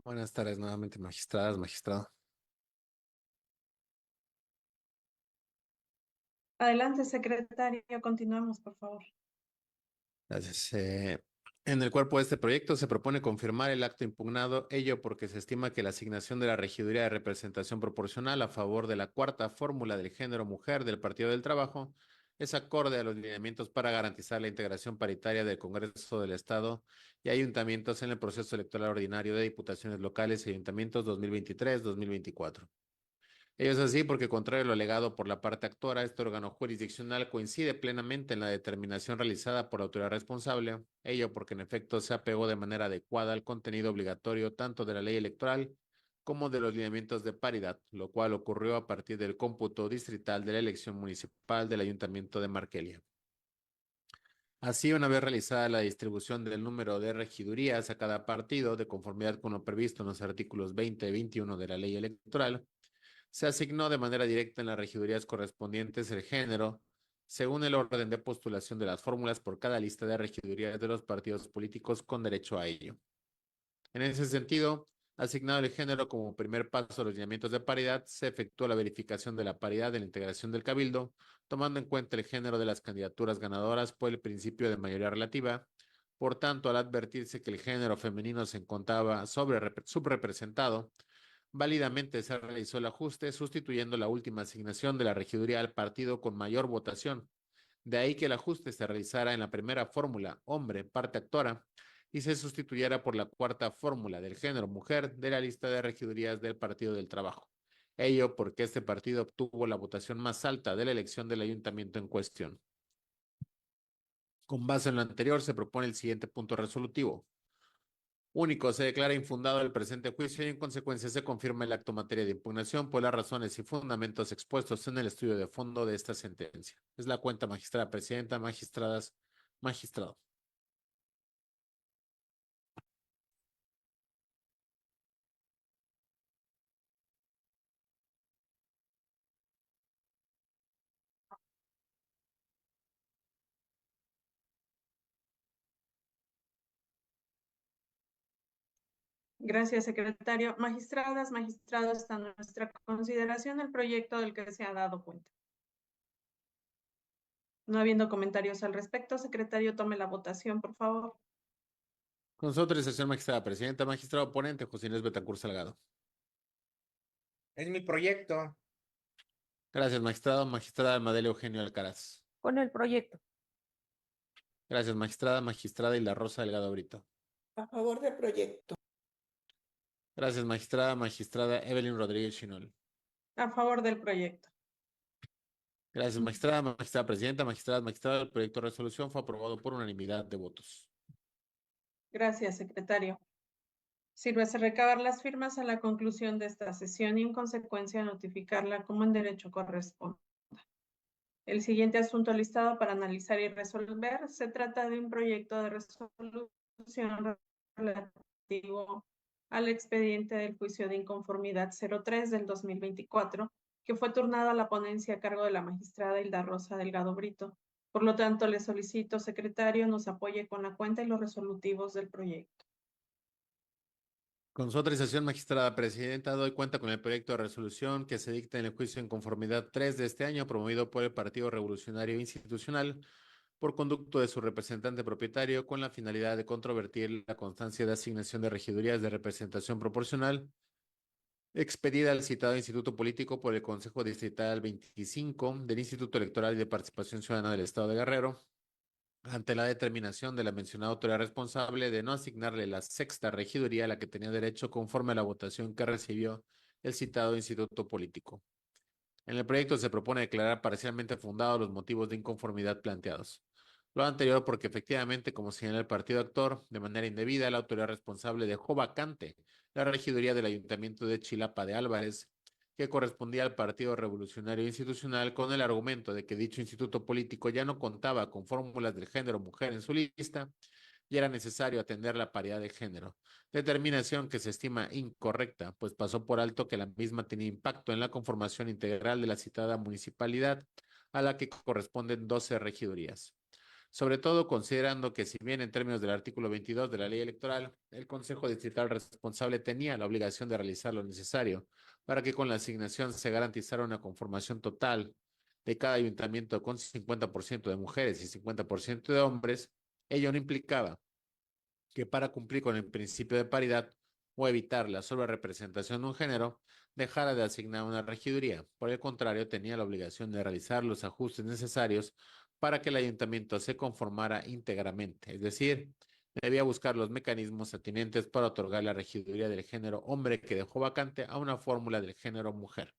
Buenas tardes nuevamente, magistradas, magistrado. Adelante, secretario, continuamos, por favor. Gracias. En el cuerpo de este proyecto se propone confirmar el acto impugnado, ello porque se estima que la asignación de la regiduría de representación proporcional a favor de la cuarta fórmula del género mujer del Partido del Trabajo es acorde a los lineamientos para garantizar la integración paritaria del Congreso del Estado y ayuntamientos en el proceso electoral ordinario de diputaciones locales y ayuntamientos 2023-2024. Ello es así porque, contrario a lo alegado por la parte actora, este órgano jurisdiccional coincide plenamente en la determinación realizada por la autoridad responsable, ello porque en efecto se apegó de manera adecuada al contenido obligatorio tanto de la ley electoral como de los lineamientos de paridad, lo cual ocurrió a partir del cómputo distrital de la elección municipal del Ayuntamiento de Markelia. Así, una vez realizada la distribución del número de regidurías a cada partido, de conformidad con lo previsto en los artículos 20 y 21 de la ley electoral, se asignó de manera directa en las regidurías correspondientes el género, según el orden de postulación de las fórmulas por cada lista de regidurías de los partidos políticos con derecho a ello. En ese sentido, asignado el género como primer paso a los lineamientos de paridad, se efectuó la verificación de la paridad de la integración del cabildo, tomando en cuenta el género de las candidaturas ganadoras por el principio de mayoría relativa. Por tanto, al advertirse que el género femenino se encontraba subrepresentado, válidamente se realizó el ajuste, sustituyendo la última asignación de la regiduría al partido con mayor votación. De ahí que el ajuste se realizara en la primera fórmula, hombre, parte actora, y se sustituyera por la cuarta fórmula del género mujer de la lista de regidurías del Partido del Trabajo. Ello porque este partido obtuvo la votación más alta de la elección del ayuntamiento en cuestión. Con base en lo anterior, se propone el siguiente punto resolutivo. Único, se declara infundado el presente juicio y en consecuencia se confirma el acto materia de impugnación por las razones y fundamentos expuestos en el estudio de fondo de esta sentencia. Es la cuenta, magistrada presidenta, magistradas, magistrado. Gracias, secretario. Magistradas, magistrados, está en nuestra consideración el proyecto del que se ha dado cuenta. No habiendo comentarios al respecto, secretario, tome la votación, por favor. Con su autorización, magistrada presidenta, magistrado ponente, José Inés Betancur Salgado. Es mi proyecto. Gracias, magistrado. Magistrada Almadela Eugenio Alcaraz. Con el proyecto. Gracias, magistrada. Magistrada Hilda Rosa Delgado Brito. A favor del proyecto. Gracias, magistrada. Magistrada Evelyn Rodríguez Chinol. A favor del proyecto. Gracias, magistrada. Magistrada presidenta, magistrada, magistrado. El proyecto de resolución fue aprobado por unanimidad de votos. Gracias, secretario. Sírvese recabar las firmas a la conclusión de esta sesión y en consecuencia notificarla como en derecho corresponde. El siguiente asunto listado para analizar y resolver se trata de un proyecto de resolución relativo al expediente del juicio de inconformidad 03 del 2024, que fue turnado a la ponencia a cargo de la magistrada Hilda Rosa Delgado Brito. Por lo tanto, le solicito, secretario, nos apoye con la cuenta y los resolutivos del proyecto. Con su autorización, magistrada presidenta, doy cuenta con el proyecto de resolución que se dicta en el juicio en conformidad 3 de este año, promovido por el Partido Revolucionario Institucional, por conducto de su representante propietario, con la finalidad de controvertir la constancia de asignación de regidurías de representación proporcional, expedida al citado Instituto Político por el Consejo Distrital 25 del Instituto Electoral y de Participación Ciudadana del Estado de Guerrero, ante la determinación de la mencionada autoridad responsable de no asignarle la sexta regiduría a la que tenía derecho conforme a la votación que recibió el citado instituto político. En el proyecto se propone declarar parcialmente fundados los motivos de inconformidad planteados. Lo anterior porque efectivamente, como señala el partido actor, de manera indebida, la autoridad responsable dejó vacante la regiduría del Ayuntamiento de Chilapa de Álvarez, que correspondía al Partido Revolucionario Institucional, con el argumento de que dicho instituto político ya no contaba con fórmulas del género mujer en su lista y era necesario atender la paridad de género, determinación que se estima incorrecta, pues pasó por alto que la misma tenía impacto en la conformación integral de la citada municipalidad, a la que corresponden 12 regidurías. sobre todo considerando que si bien en términos del artículo 22 de la ley electoral, el Consejo Distrital responsable tenía la obligación de realizar lo necesario para que con la asignación se garantizara una conformación total de cada ayuntamiento con 50% de mujeres y 50% de hombres, ello no implicaba que para cumplir con el principio de paridad o evitar la sobrerepresentación de un género, dejara de asignar una regiduría. Por el contrario, tenía la obligación de realizar los ajustes necesarios para que el ayuntamiento se conformara íntegramente, es decir, debía buscar los mecanismos atinentes para otorgar la regiduría del género hombre que dejó vacante a una fórmula del género mujer.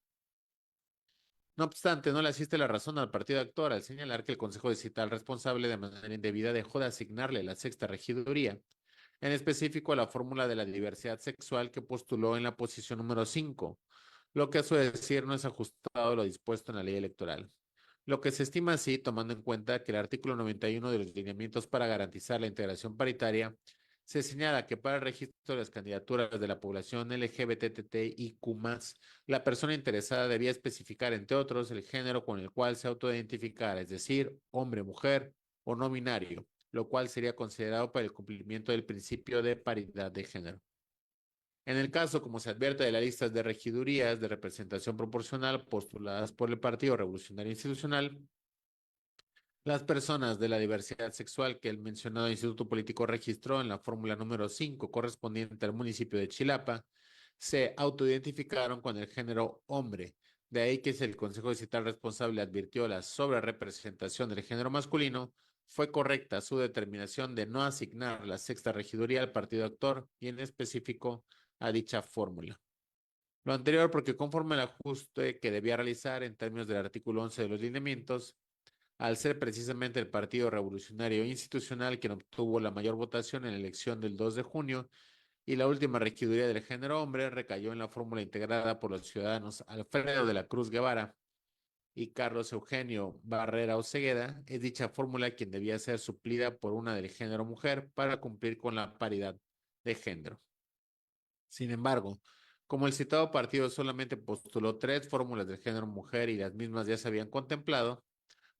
No obstante, no le asiste la razón al partido actor al señalar que el Consejo Distrital responsable de manera indebida dejó de asignarle la sexta regiduría, en específico la fórmula de la diversidad sexual que postuló en la posición número 5, lo que a su decir no es ajustado a lo dispuesto en la ley electoral. Lo que se estima así, tomando en cuenta que el artículo 91 de los lineamientos para garantizar la integración paritaria se señala que para el registro de las candidaturas de la población LGBTTIQ+, la persona interesada debía especificar, entre otros, el género con el cual se autoidentificara, es decir, hombre, mujer o no binario, lo cual sería considerado para el cumplimiento del principio de paridad de género. En el caso, como se advierte de las listas de regidurías de representación proporcional postuladas por el Partido Revolucionario Institucional, las personas de la diversidad sexual que el mencionado Instituto Político registró en la fórmula número 5 correspondiente al municipio de Chilapa se autoidentificaron con el género hombre. De ahí que si el Consejo Distrital responsable advirtió la sobrerepresentación del género masculino, fue correcta su determinación de no asignar la sexta regiduría al partido actor y en específico a dicha fórmula. Lo anterior porque conforme al ajuste que debía realizar en términos del artículo 11 de los lineamientos, al ser precisamente el Partido Revolucionario Institucional quien obtuvo la mayor votación en la elección del 2 de junio y la última regiduría del género hombre recayó en la fórmula integrada por los ciudadanos Alfredo de la Cruz Guevara y Carlos Eugenio Barrera Ocegueda, es dicha fórmula quien debía ser suplida por una del género mujer para cumplir con la paridad de género. Sin embargo, como el citado partido solamente postuló 3 fórmulas del género mujer y las mismas ya se habían contemplado,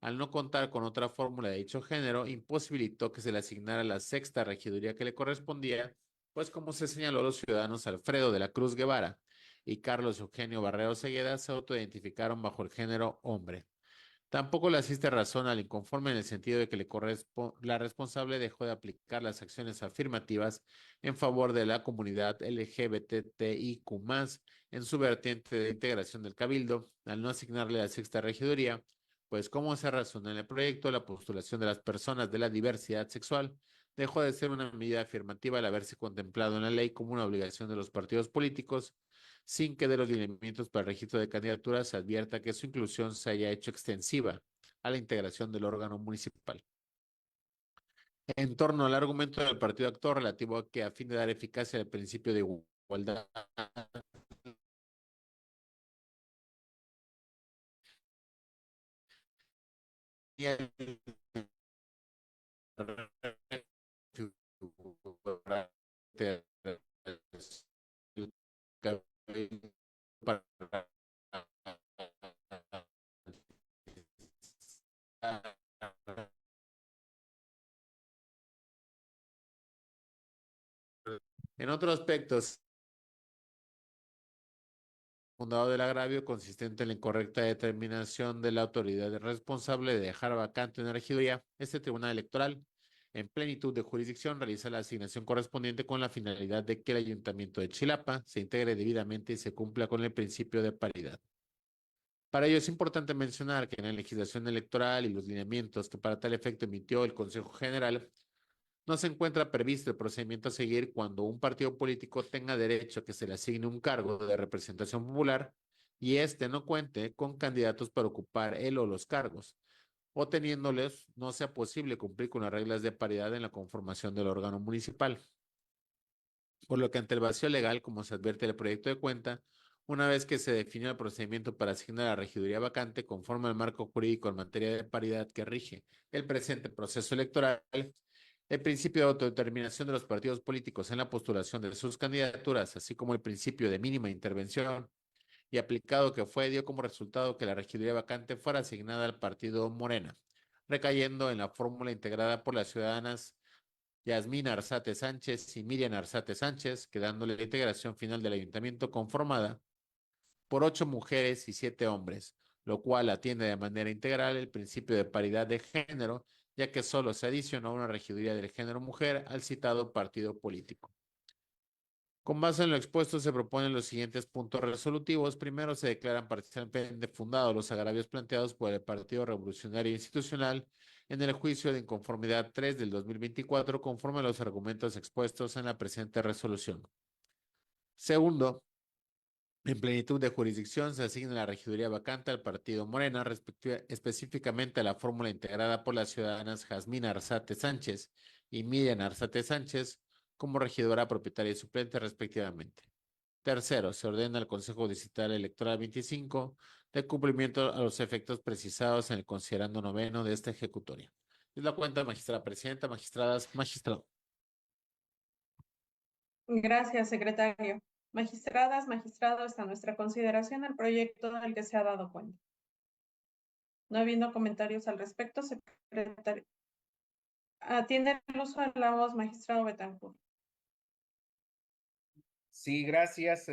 al no contar con otra fórmula de dicho género, imposibilitó que se le asignara la sexta regiduría que le correspondía, pues como se señaló, los ciudadanos Alfredo de la Cruz Guevara y Carlos Eugenio Barrero Segueda se autoidentificaron bajo el género hombre. Tampoco le asiste razón al inconforme en el sentido de que la responsable dejó de aplicar las acciones afirmativas en favor de la comunidad LGBTIQ+, en su vertiente de integración del cabildo, al no asignarle la sexta regiduría, pues como se razona en el proyecto, la postulación de las personas de la diversidad sexual dejó de ser una medida afirmativa al haberse contemplado en la ley como una obligación de los partidos políticos, sin que de los lineamientos para el registro de candidaturas se advierta que su inclusión se haya hecho extensiva a la integración del órgano municipal. En torno al argumento del partido actor relativo a que a fin de dar eficacia al principio de igualdad en otros aspectos, fundado del agravio consistente en la incorrecta determinación de la autoridad responsable de dejar vacante una regiduría, este tribunal electoral, en plenitud de jurisdicción, realiza la asignación correspondiente con la finalidad de que el ayuntamiento de Chilapa se integre debidamente y se cumpla con el principio de paridad. Para ello es importante mencionar que en la legislación electoral y los lineamientos que para tal efecto emitió el Consejo General, no se encuentra previsto el procedimiento a seguir cuando un partido político tenga derecho a que se le asigne un cargo de representación popular y éste no cuente con candidatos para ocupar él o los cargos, o teniéndoles no sea posible cumplir con las reglas de paridad en la conformación del órgano municipal. Por lo que ante el vacío legal, como se advierte en el proyecto de cuenta, una vez que se definió el procedimiento para asignar la regiduría vacante conforme al marco jurídico en materia de paridad que rige el presente proceso electoral, el principio de autodeterminación de los partidos políticos en la postulación de sus candidaturas, así como el principio de mínima intervención y aplicado que fue, dio como resultado que la regiduría vacante fuera asignada al partido Morena, recayendo en la fórmula integrada por las ciudadanas Yasmina Arzate Sánchez y Miriam Arzate Sánchez, quedando la integración final del ayuntamiento conformada por 8 mujeres y 7 hombres, lo cual atiende de manera integral el principio de paridad de género, ya que solo se adicionó una regiduría del género mujer al citado partido político. Con base en lo expuesto, se proponen los siguientes puntos resolutivos. Primero, se declaran parcialmente fundados los agravios planteados por el Partido Revolucionario Institucional en el juicio de inconformidad 3 del 2024, conforme a los argumentos expuestos en la presente resolución. Segundo, en plenitud de jurisdicción, se asigna la regiduría vacante al partido Morena, específicamente a la fórmula integrada por las ciudadanas Jazmina Arzate Sánchez y Miriam Arzate Sánchez, como regidora propietaria y suplente respectivamente. Tercero, se ordena al Consejo Distrital Electoral 25 de cumplimiento a los efectos precisados en el considerando noveno de esta ejecutoria. Es la cuenta, magistrada presidenta, magistradas, magistrado. Gracias, secretario. Magistradas, magistrado, está a nuestra consideración el proyecto del que se ha dado cuenta. No habiendo comentarios al respecto, secretario. Atiende el uso de la voz, magistrado Betancourt. Sí, gracias,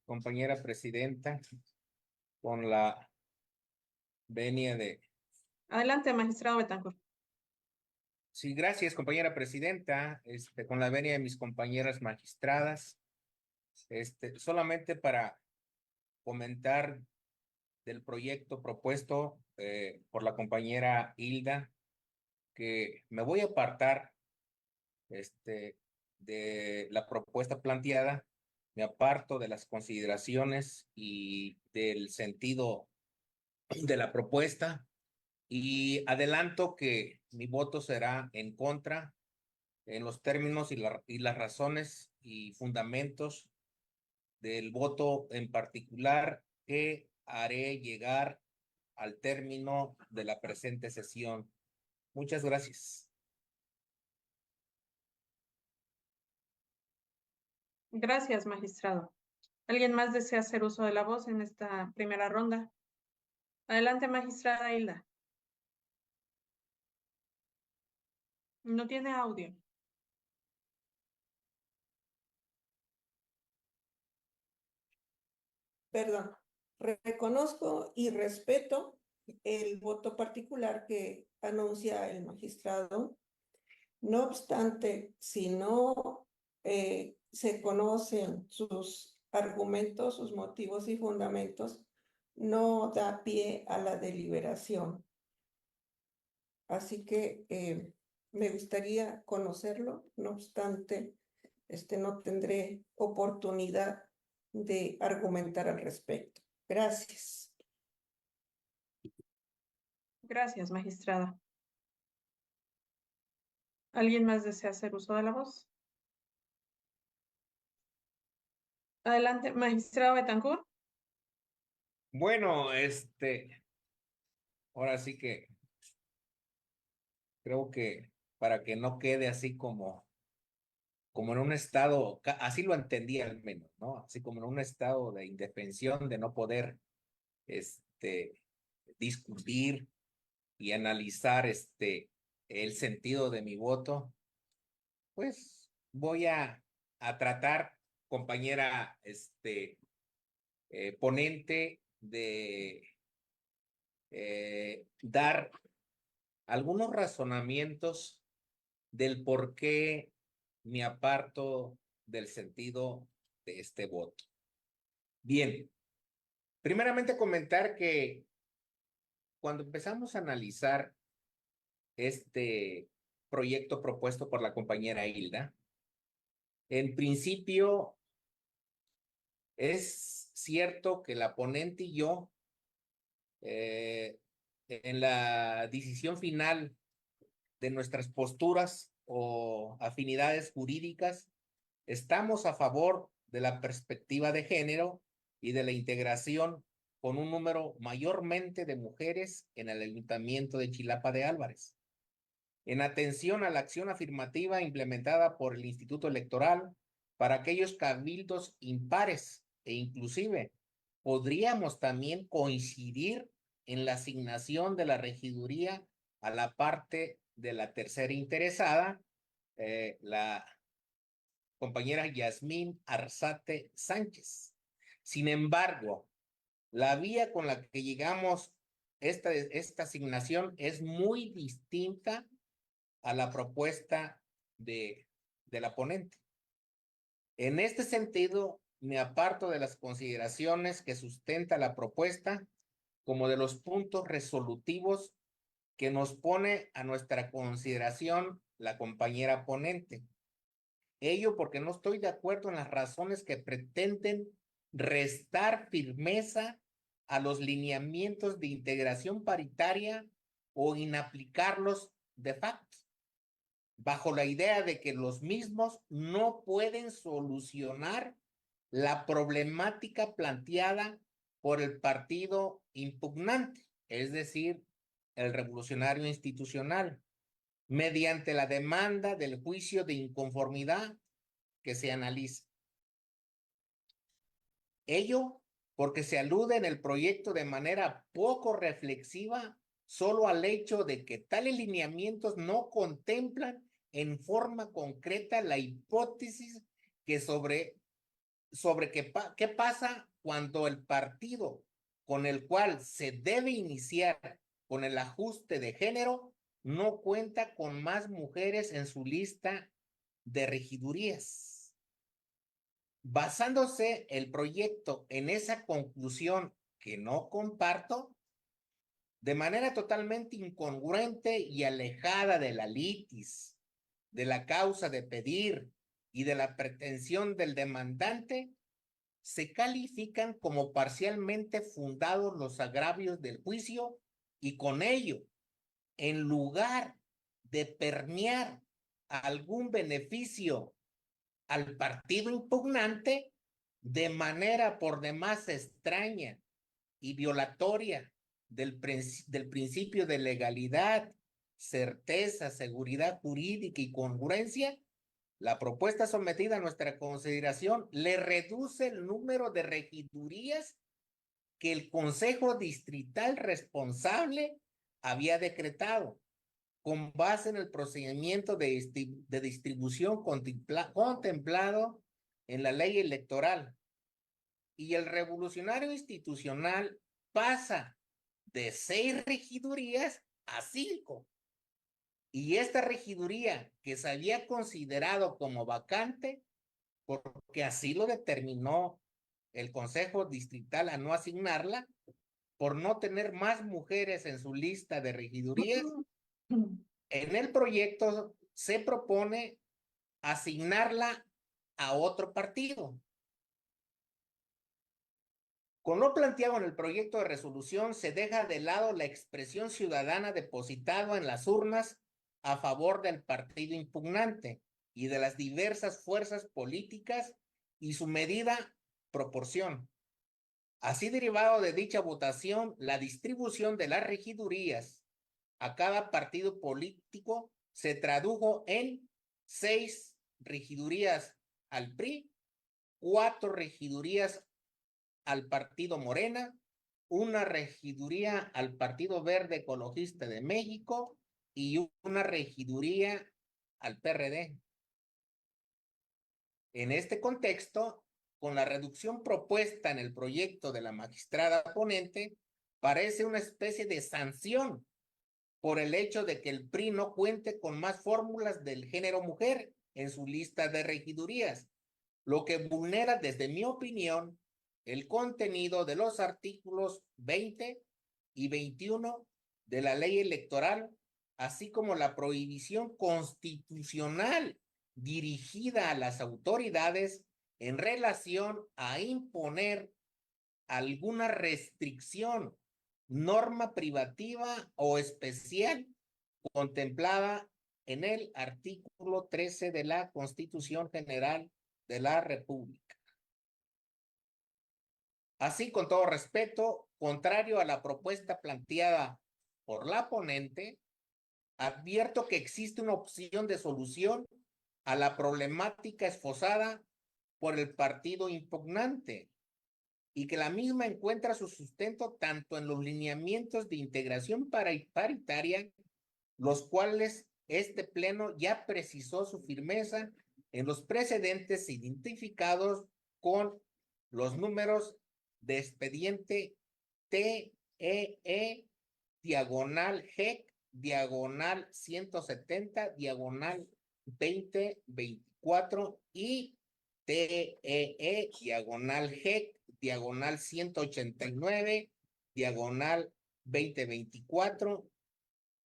compañera presidenta, con la venia de... Adelante, magistrado Betancourt. Sí, gracias, compañera presidenta, con la venia de mis compañeras magistradas, solamente para comentar del proyecto propuesto por la compañera Hilda, que me voy a apartar de la propuesta planteada, me aparto de las consideraciones y del sentido de la propuesta y adelanto que mi voto será en contra en los términos y las razones y fundamentos del voto en particular que haré llegar al término de la presente sesión. Muchas gracias. Gracias, magistrado. ¿Alguien más desea hacer uso de la voz en esta primera ronda? Adelante, magistrada Hilda. No tiene audio. Perdón, reconozco y respeto el voto particular que anuncia el magistrado. No obstante, si no se conocen sus argumentos, sus motivos y fundamentos, no da pie a la deliberación. Así que me gustaría conocerlo, no obstante, no tendré oportunidad de argumentar al respecto. Gracias. Gracias, magistrada. ¿Alguien más desea hacer uso de la voz? Adelante, magistrado Betancourt. Bueno, ahora sí que creo que para que no quede así como en un estado, así lo entendí al menos, ¿no? Así como en un estado de indefensión, de no poder, discutir y analizar, el sentido de mi voto, pues voy a tratar, compañera, ponente, de dar algunos razonamientos del por qué me aparto del sentido de este voto. Bien, primeramente comentar que cuando empezamos a analizar este proyecto propuesto por la compañera Hilda, en principio es cierto que la ponente y yo, en la decisión final de nuestras posturas o afinidades jurídicas, estamos a favor de la perspectiva de género y de la integración con un número mayormente de mujeres en el Ayuntamiento de Chilapa de Álvarez. En atención a la acción afirmativa implementada por el Instituto Electoral para aquellos cabildos impares e inclusive podríamos también coincidir en la asignación de la regiduría a la parte de la tercera interesada, la compañera Yasmín Arzate Sánchez. Sin embargo, la vía con la que llegamos esta asignación es muy distinta a la propuesta de la ponente. En este sentido, me aparto de las consideraciones que sustenta la propuesta como de los puntos resolutivos que nos pone a nuestra consideración la compañera ponente. Ello porque no estoy de acuerdo en las razones que pretenden restar firmeza a los lineamientos de integración paritaria o inaplicarlos de facto, bajo la idea de que los mismos no pueden solucionar la problemática planteada por el partido impugnante, es decir, el Revolucionario Institucional, mediante la demanda del juicio de inconformidad que se analiza. Ello porque se alude en el proyecto de manera poco reflexiva solo al hecho de que tales lineamientos no contemplan en forma concreta la hipótesis que sobre qué pasa cuando el partido con el cual se debe iniciar con el ajuste de género no cuenta con más mujeres en su lista de regidurías. Basándose el proyecto en esa conclusión que no comparto, de manera totalmente incongruente y alejada de la litis, de la causa de pedir y de la pretensión del demandante, se califican como parcialmente fundados los agravios del juicio y con ello, en lugar de permear algún beneficio al partido impugnante, de manera por demás extraña y violatoria del principio de legalidad, certeza, seguridad jurídica y congruencia, la propuesta sometida a nuestra consideración le reduce el número de regidurías que el Consejo Distrital responsable había decretado, con base en el procedimiento de distribución contemplado en la ley electoral. Y el Revolucionario Institucional pasa de 6 regidurías a 5. Y esta regiduría que se había considerado como vacante, porque así lo determinó el Consejo Distrital a no asignarla, por no tener más mujeres en su lista de regidurías, en el proyecto se propone asignarla a otro partido. Con lo planteado en el proyecto de resolución, se deja de lado la expresión ciudadana depositada en las urnas a favor del partido impugnante y de las diversas fuerzas políticas y su medida proporción. Así, derivado de dicha votación, la distribución de las regidurías a cada partido político se tradujo en 6 regidurías al PRI, 4 regidurías al partido Morena, 1 regiduría al Partido Verde Ecologista de México y 1 regiduría al PRD. En este contexto, con la reducción propuesta en el proyecto de la magistrada ponente, parece una especie de sanción por el hecho de que el PRI no cuente con más fórmulas del género mujer en su lista de regidurías, lo que vulnera, desde mi opinión, el contenido de los artículos 20 y 21 de la ley electoral, así como la prohibición constitucional dirigida a las autoridades en relación a imponer alguna restricción, norma privativa o especial contemplada en el artículo 13 de la Constitución General de la República. Así, con todo respeto, contrario a la propuesta planteada por la ponente, advierto que existe una opción de solución a la problemática esbozada por el partido impugnante y que la misma encuentra su sustento tanto en los lineamientos de integración paritaria los cuales este pleno ya precisó su firmeza en los precedentes identificados con los números de expediente TEE, diagonal GEC, diagonal 170, diagonal 2024 y TEE, diagonal GEC, diagonal 189, diagonal 2024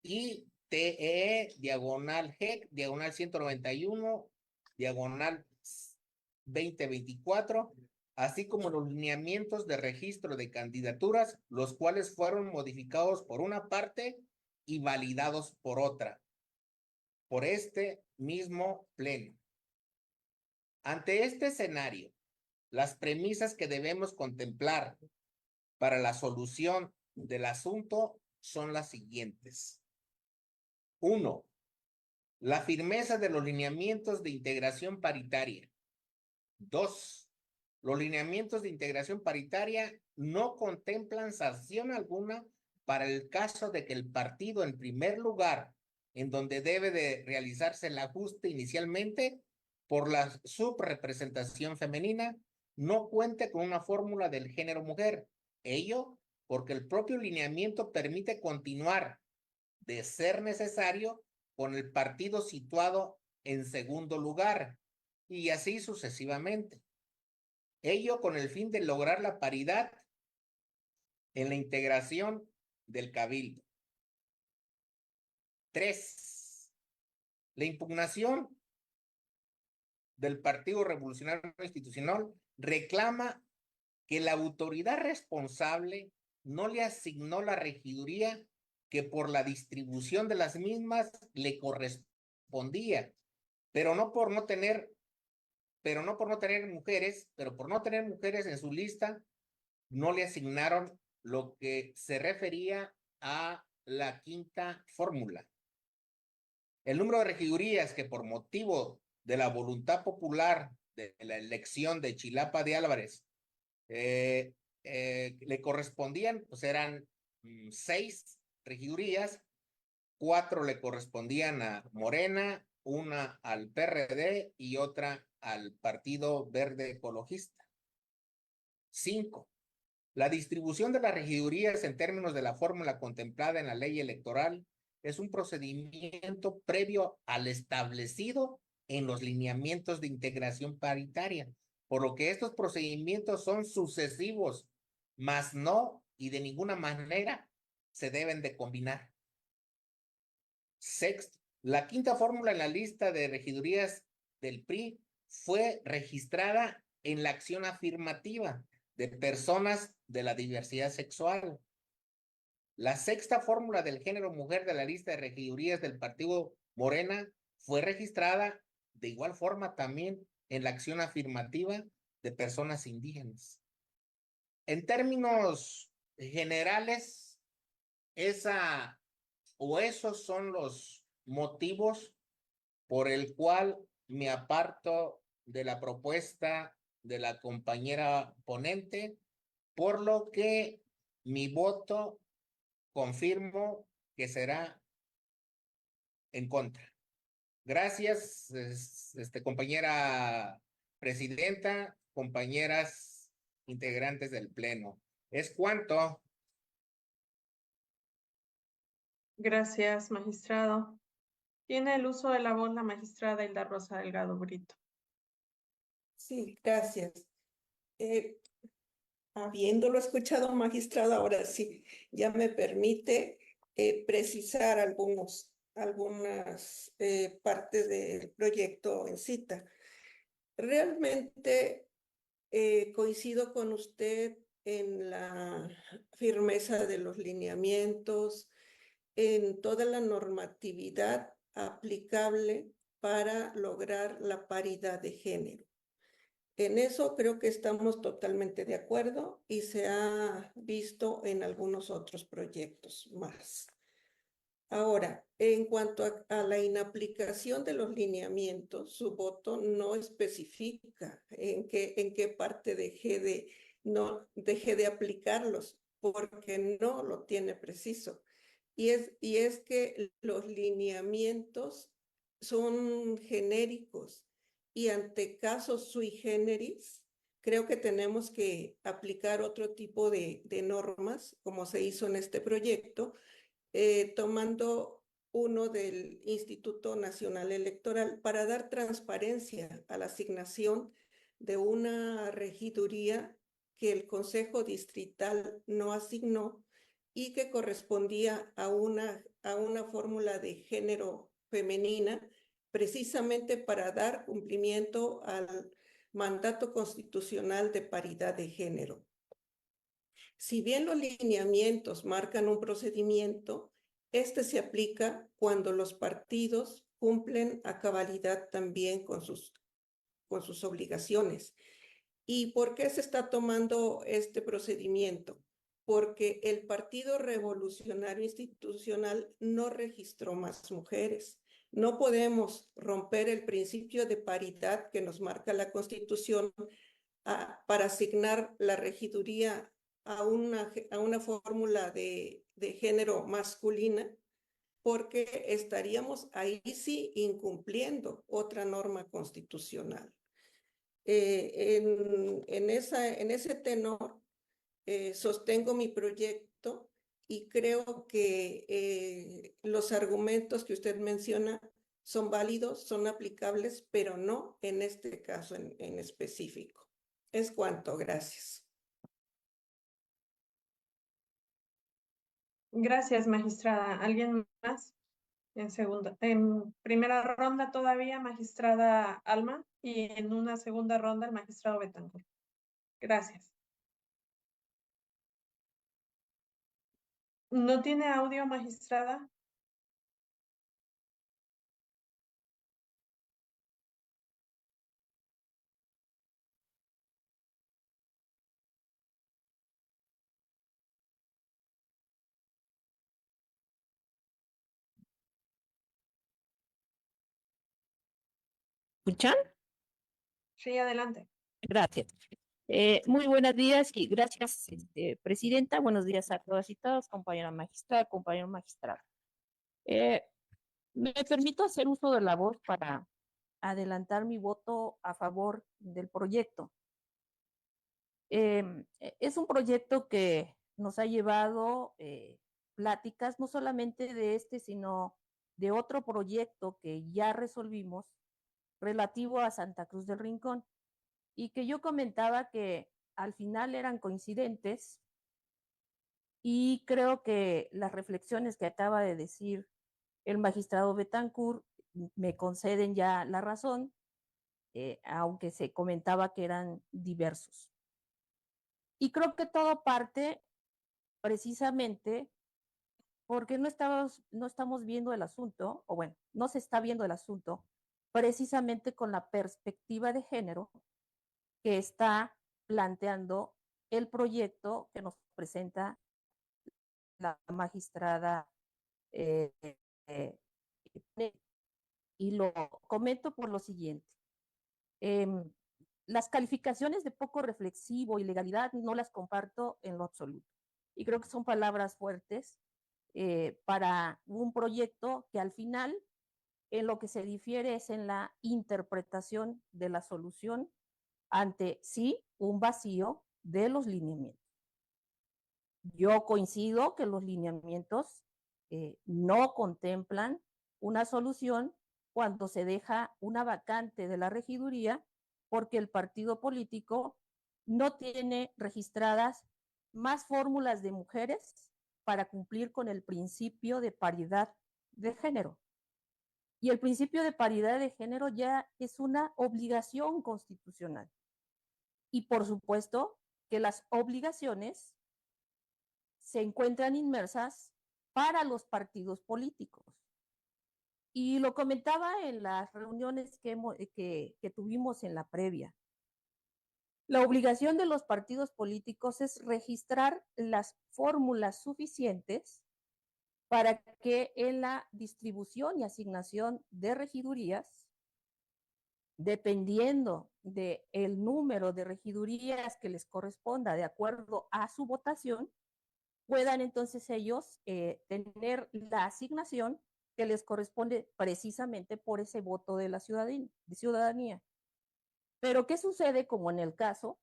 y TEE, diagonal GEC, diagonal 191, diagonal 2024, así como los lineamientos de registro de candidaturas, los cuales fueron modificados por una parte y validados por otra, por este mismo pleno. Ante este escenario, las premisas que debemos contemplar para la solución del asunto son las siguientes. 1. La firmeza de los lineamientos de integración paritaria. 2. Los lineamientos de integración paritaria no contemplan sanción alguna para el caso de que el partido, en primer lugar, en donde debe de realizarse el ajuste inicialmente por la subrepresentación femenina, no cuente con una fórmula del género mujer. Ello porque el propio lineamiento permite continuar, de ser necesario, con el partido situado en segundo lugar, y así sucesivamente. Ello con el fin de lograr la paridad en la integración del cabildo. 3. La impugnación del Partido Revolucionario Institucional reclama que la autoridad responsable no le asignó la regiduría que por la distribución de las mismas le correspondía, pero por no tener mujeres en su lista, no le asignaron lo que se refería a la quinta fórmula. El número de regidurías que por motivo de la voluntad popular de la elección de Chilapa de Álvarez le correspondían, pues eran 6 regidurías, 4 le correspondían a Morena, una al PRD y otra al Partido Verde Ecologista. 5. La distribución de las regidurías en términos de la fórmula contemplada en la ley electoral es un procedimiento previo al establecido en los lineamientos de integración paritaria, por lo que estos procedimientos son sucesivos, mas no y de ninguna manera se deben de combinar. 6. La quinta fórmula en la lista de regidurías del PRI fue registrada en la acción afirmativa de personas de la diversidad sexual. La sexta fórmula del género mujer de la lista de regidurías del Partido Morena fue registrada de igual forma también en la acción afirmativa de personas indígenas. En términos generales, esos son los motivos por el cual me aparto de la propuesta de la compañera ponente, por lo que mi voto confirmo que será en contra. Gracias, compañera presidenta, compañeras integrantes del Pleno. Es cuanto. Gracias, magistrado. Tiene el uso de la voz la magistrada Hilda Rosa Delgado Brito. Sí, gracias. Habiéndolo escuchado, magistrado, ahora sí, ya me permite precisar algunas partes del proyecto en cita. Realmente coincido con usted en la firmeza de los lineamientos, en toda la normatividad aplicable para lograr la paridad de género. En eso creo que estamos totalmente de acuerdo y se ha visto en algunos otros proyectos más. Ahora, en cuanto a la inaplicación de los lineamientos, su voto no especifica en qué parte dejé de aplicarlos, porque no lo tiene preciso. y es que los lineamientos son genéricos y ante casos sui generis, creo que tenemos que aplicar otro tipo de normas, como se hizo en este proyecto, tomando uno del Instituto Nacional Electoral para dar transparencia a la asignación de una regiduría que el Consejo Distrital no asignó y que correspondía a una fórmula de género femenina, precisamente para dar cumplimiento al mandato constitucional de paridad de género. Si bien los lineamientos marcan un procedimiento, este se aplica cuando los partidos cumplen a cabalidad también con sus obligaciones. ¿Y por qué se está tomando este procedimiento? Porque el Partido Revolucionario Institucional no registró más mujeres. No podemos romper el principio de paridad que nos marca la Constitución para asignar la regiduría a una fórmula de género masculina, porque estaríamos ahí sí incumpliendo otra norma constitucional. En ese tenor, sostengo mi proyecto y creo que los argumentos que usted menciona son válidos, son aplicables, pero no en este caso en específico. Es cuanto, gracias. Gracias, magistrada. ¿Alguien más? En primera ronda todavía, magistrada Alma, y en una segunda ronda, el magistrado Betancourt. Gracias. ¿No tiene audio, magistrada? ¿Escuchan? Sí, adelante. Gracias. Muy buenos días y gracias, presidenta. Buenos días a todas y todos, compañera magistrada, compañero magistrado. Me permito hacer uso de la voz para adelantar mi voto a favor del proyecto. Es un proyecto que nos ha llevado pláticas, no solamente de este, sino de otro proyecto que ya resolvimos relativo a Santa Cruz del Rincón y que yo comentaba que al final eran coincidentes y creo que las reflexiones que acaba de decir el magistrado Betancourt me conceden ya la razón, aunque se comentaba que eran diversos. Y creo que todo parte precisamente porque no estamos viendo el asunto, o bueno, no se está viendo el asunto precisamente con la perspectiva de género que está planteando el proyecto que nos presenta la magistrada eh, eh, y lo comento por lo siguiente. Las calificaciones de poco reflexivo y legalidad no las comparto en lo absoluto. Y creo que son palabras fuertes para un proyecto que al final en lo que se difiere es en la interpretación de la solución ante sí un vacío de los lineamientos. Yo coincido que los lineamientos no contemplan una solución cuando se deja una vacante de la regiduría porque el partido político no tiene registradas más fórmulas de mujeres para cumplir con el principio de paridad de género. Y el principio de paridad de género ya es una obligación constitucional. Y por supuesto que las obligaciones se encuentran inmersas para los partidos políticos. Y lo comentaba en las reuniones que tuvimos en la previa. La obligación de los partidos políticos es registrar las fórmulas suficientes para que en la distribución y asignación de regidurías, dependiendo del número de regidurías que les corresponda de acuerdo a su votación, puedan entonces ellos tener la asignación que les corresponde precisamente por ese voto de la ciudadanía. Pero ¿qué sucede como en el caso,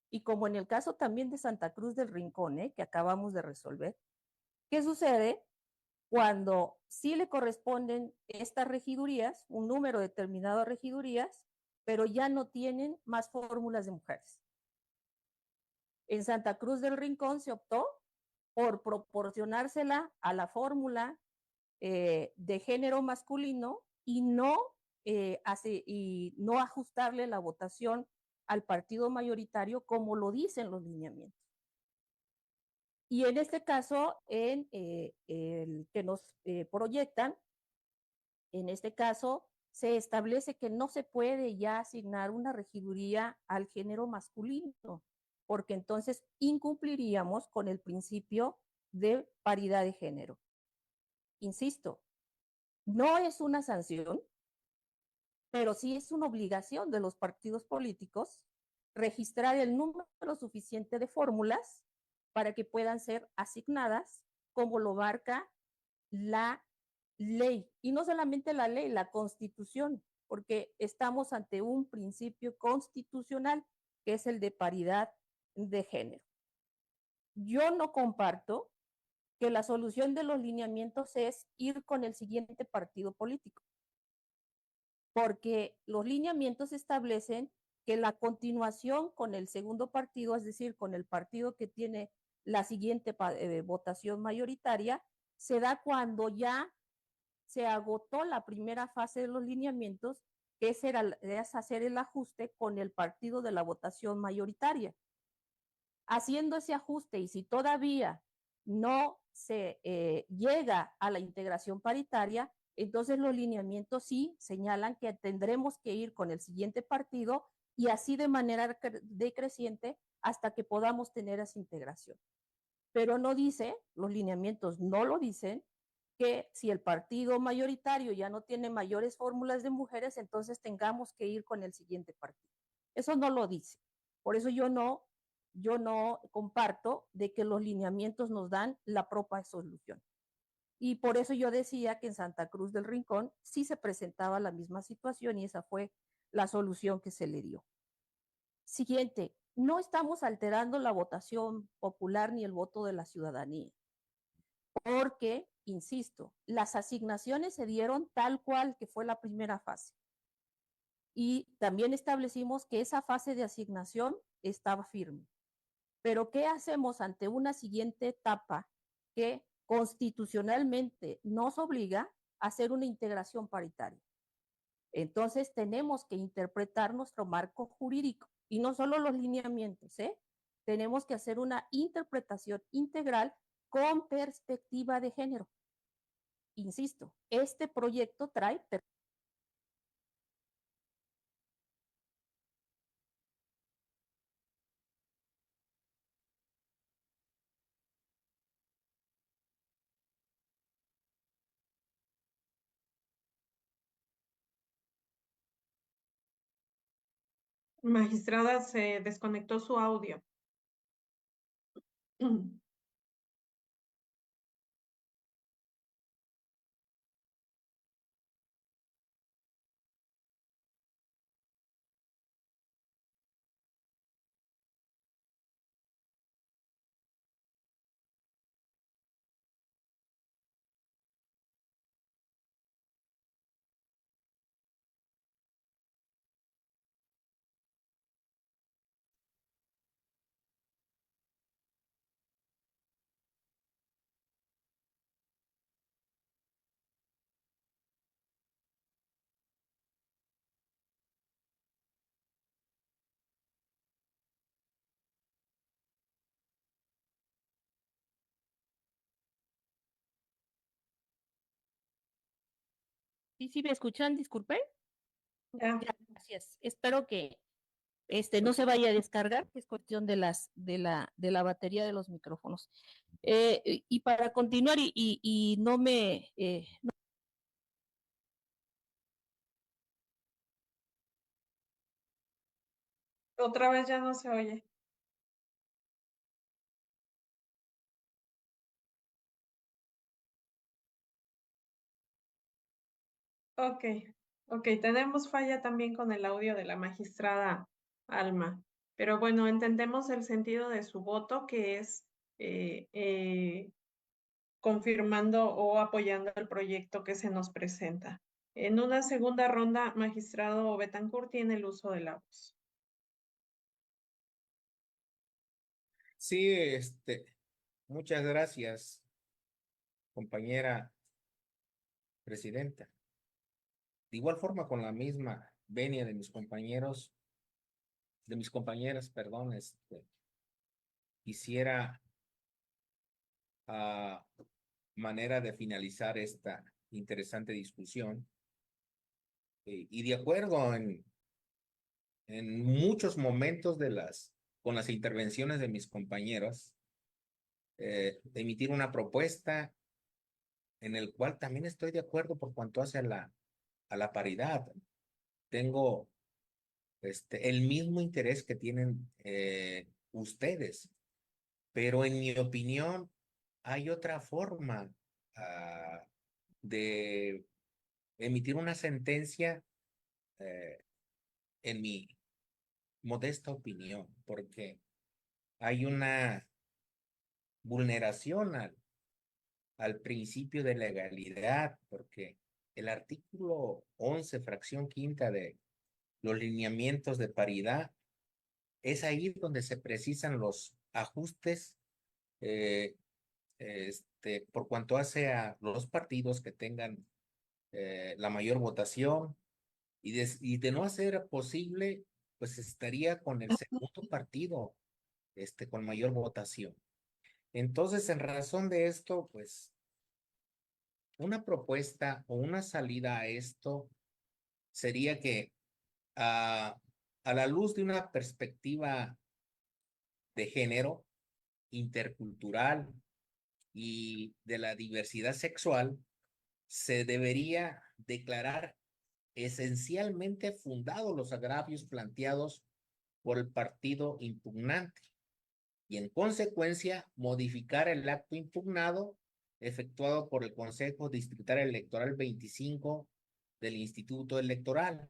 y como en el caso también de Santa Cruz del Rincón, que acabamos de resolver? ¿Qué sucede cuando sí le corresponden estas regidurías, un número determinado de regidurías, pero ya no tienen más fórmulas de mujeres? En Santa Cruz del Rincón se optó por proporcionársela a la fórmula de género masculino y no ajustarle la votación al partido mayoritario como lo dicen los lineamientos. Y en este caso, en el que nos proyectan, en este caso, se establece que no se puede ya asignar una regiduría al género masculino, porque entonces incumpliríamos con el principio de paridad de género. Insisto, no es una sanción, pero sí es una obligación de los partidos políticos registrar el número suficiente de fórmulas para que puedan ser asignadas como lo marca la ley. Y no solamente la ley, la Constitución, porque estamos ante un principio constitucional que es el de paridad de género. Yo no comparto que la solución de los lineamientos es ir con el siguiente partido político, porque los lineamientos establecen que la continuación con el segundo partido, es decir, con el partido que tiene la siguiente votación mayoritaria, se da cuando ya se agotó la primera fase de los lineamientos, que es hacer el ajuste con el partido de la votación mayoritaria. Haciendo ese ajuste, y si todavía no se llega a la integración paritaria, entonces los lineamientos sí señalan que tendremos que ir con el siguiente partido y así de manera decreciente hasta que podamos tener esa integración. Pero no dice, los lineamientos no lo dicen, que si el partido mayoritario ya no tiene mayores fórmulas de mujeres, entonces tengamos que ir con el siguiente partido. Eso no lo dice. Por eso yo no comparto de que los lineamientos nos dan la propia solución. Y por eso yo decía que en Santa Cruz del Rincón sí se presentaba la misma situación y esa fue la solución que se le dio. Siguiente, no estamos alterando la votación popular ni el voto de la ciudadanía, porque, insisto, las asignaciones se dieron tal cual que fue la primera fase. Y también establecimos que esa fase de asignación estaba firme. Pero ¿qué hacemos ante una siguiente etapa que constitucionalmente nos obliga a hacer una integración paritaria? Entonces tenemos que interpretar nuestro marco jurídico y no solo los lineamientos, tenemos que hacer una interpretación integral con perspectiva de género. Insisto, este proyecto trae Magistrada, se desconectó su audio. ¿Sí me escuchan? Disculpe. Ya. Gracias. Espero que no se vaya a descargar, que es cuestión de de la batería de los micrófonos. Y para continuar y no me Otra vez ya no se oye. Ok, ok, tenemos falla también con el audio de la magistrada Alma, pero bueno, entendemos el sentido de su voto, que es confirmando o apoyando el proyecto que se nos presenta. En una segunda ronda, magistrado Betancourt tiene el uso de la voz. Sí, muchas gracias, compañera presidenta. De igual forma, con la misma venia de mis compañeros, de mis compañeras, perdón, quisiera a manera de finalizar esta interesante discusión y de acuerdo en muchos momentos con las intervenciones de mis compañeros, emitir una propuesta en el cual también estoy de acuerdo por cuanto hace a la paridad. Tengo el mismo interés que tienen ustedes, pero en mi opinión hay otra forma de emitir una sentencia en mi modesta opinión, porque hay una vulneración al principio de legalidad, porque el artículo 11, fracción quinta de los lineamientos de paridad, es ahí donde se precisan los ajustes por cuanto hace a los partidos que tengan la mayor votación y de no ser posible, pues estaría con el segundo partido con mayor votación. Entonces, en razón de esto, pues, una propuesta o una salida a esto sería que a la luz de una perspectiva de género, intercultural y de la diversidad sexual, se debería declarar esencialmente fundados los agravios planteados por el partido impugnante y en consecuencia modificar el acto impugnado efectuado por el Consejo Distrital Electoral 25 del Instituto Electoral.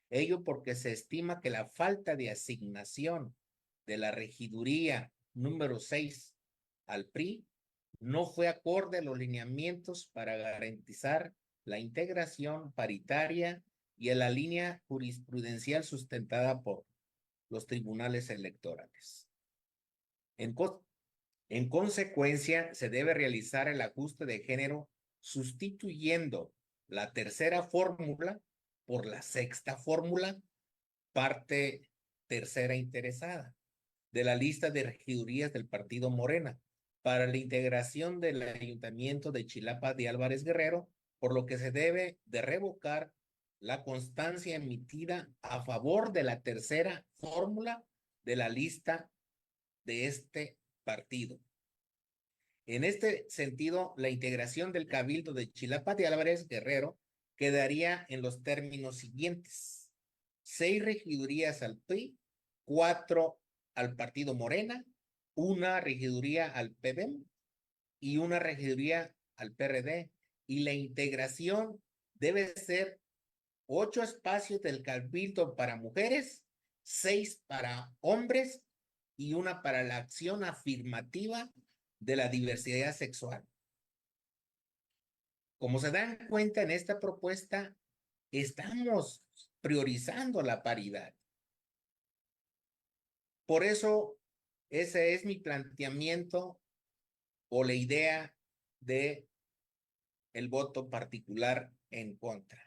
Ello porque se estima que la falta de asignación de la regiduría número 6 al PRI no fue acorde a los lineamientos para garantizar la integración paritaria y a la línea jurisprudencial sustentada por los tribunales electorales. En consecuencia, se debe realizar el ajuste de género sustituyendo la tercera fórmula por la sexta fórmula, parte tercera interesada, de la lista de regidurías del partido Morena para la integración del ayuntamiento de Chilapa de Álvarez Guerrero, por lo que se debe de revocar la constancia emitida a favor de la tercera fórmula de la lista de este partido. En este sentido, la integración del Cabildo de Chilapa de Álvarez Guerrero quedaría en los términos siguientes: 6 regidurías al PRI, 4 al Partido Morena, 1 regiduría al PBM y 1 regiduría al PRD. Y la integración debe ser 8 espacios del Cabildo para mujeres, 6 para hombres y 1 para la acción afirmativa de la diversidad sexual. Como se dan cuenta en esta propuesta, estamos priorizando la paridad. Por eso, ese es mi planteamiento o la idea de el voto particular en contra.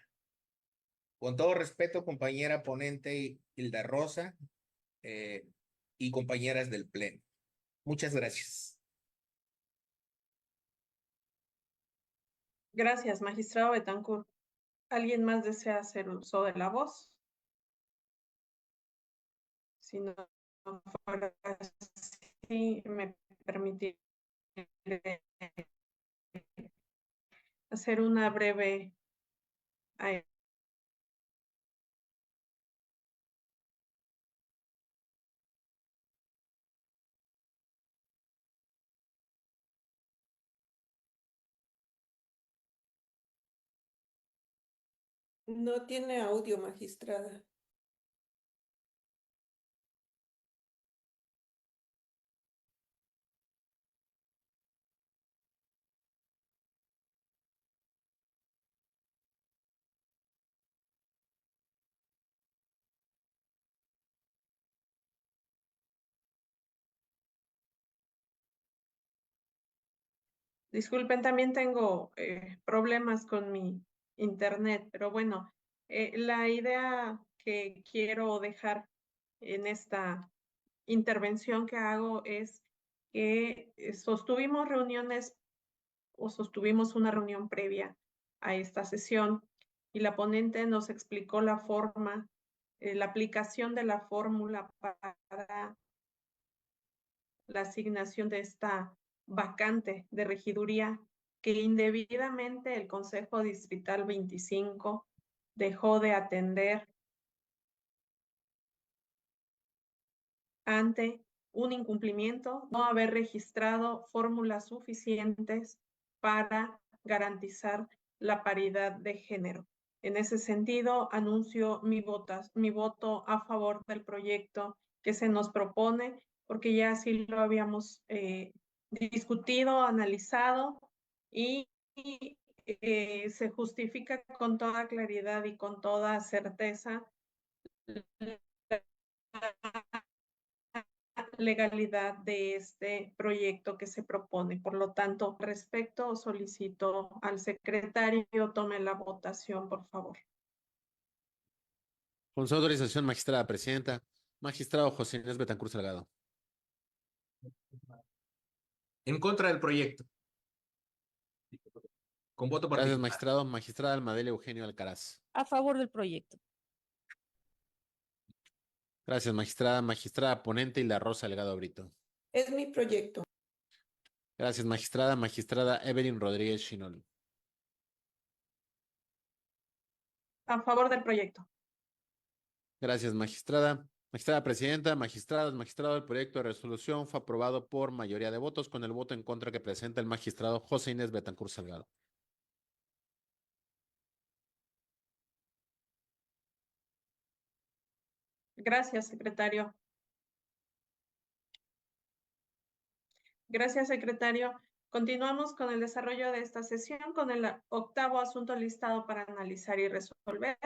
Con todo respeto, compañera ponente Hilda Rosa y compañeras del Pleno. Muchas gracias. Gracias, magistrado Betancourt. ¿Alguien más desea hacer uso de la voz? Si no fuera así, me permitiré hacer una breve No tiene audio, magistrada. Disculpen, también tengo problemas con mi internet, pero bueno, la idea que quiero dejar en esta intervención que hago es que sostuvimos reuniones o sostuvimos una reunión previa a esta sesión y la ponente nos explicó la forma, la aplicación de la fórmula para la asignación de esta vacante de regiduría que indebidamente el Consejo Distrital 25 dejó de atender ante un incumplimiento, no haber registrado fórmulas suficientes para garantizar la paridad de género. En ese sentido, anuncio mi voto a favor del proyecto que se nos propone, porque ya así lo habíamos discutido, analizado y se justifica con toda claridad y con toda certeza legalidad de este proyecto que se propone. Por lo tanto, respecto, solicito al secretario tome la votación, por favor. Con su autorización, magistrada presidenta, magistrado José Inés Betancur Salgado. En contra del proyecto. Con voto Gracias, particular. magistrado. Magistrada Almadelia Eugenio Alcaraz. A favor del proyecto. Gracias, magistrada. Magistrada ponente y la Rosa Delgado Brito. Es mi proyecto. Gracias, magistrada. Magistrada Evelyn Rodríguez Chinol. A favor del proyecto. Gracias, magistrada. Magistrada presidenta, magistradas, magistrado, el proyecto de resolución fue aprobado por mayoría de votos con el voto en contra que presenta el magistrado José Inés Betancur Salgado. Gracias, secretario. Gracias, secretario. Continuamos con el desarrollo de esta sesión con el octavo asunto listado para analizar y resolver.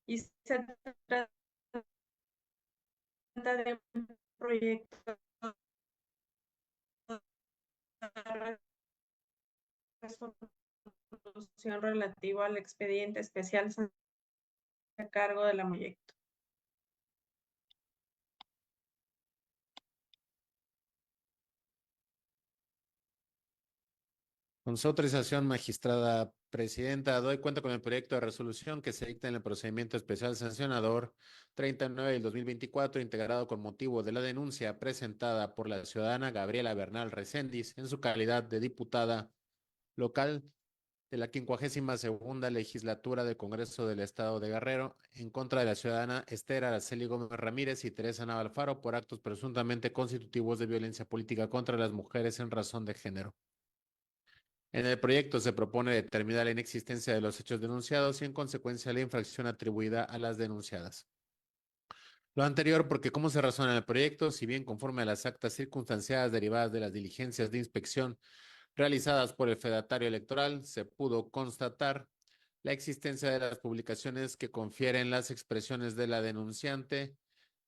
Y se trata de un proyecto de resolución relativo al expediente especial a cargo del proyecto. Con su autorización, magistrada presidenta, doy cuenta con el proyecto de resolución que se dicta en el procedimiento especial sancionador 39 del 2024, integrado con motivo de la denuncia presentada por la ciudadana Gabriela Bernal Recendis en su calidad de diputada local de la 52ª legislatura del Congreso del Estado de Guerrero en contra de la ciudadana Esther Araceli Gómez Ramírez y Teresa Naval Faro por actos presuntamente constitutivos de violencia política contra las mujeres en razón de género. En el proyecto se propone determinar la inexistencia de los hechos denunciados y en consecuencia la infracción atribuida a las denunciadas. Lo anterior porque, como se razona en el proyecto, si bien conforme a las actas circunstanciadas derivadas de las diligencias de inspección realizadas por el fedatario electoral, se pudo constatar la existencia de las publicaciones que confieren las expresiones de la denunciante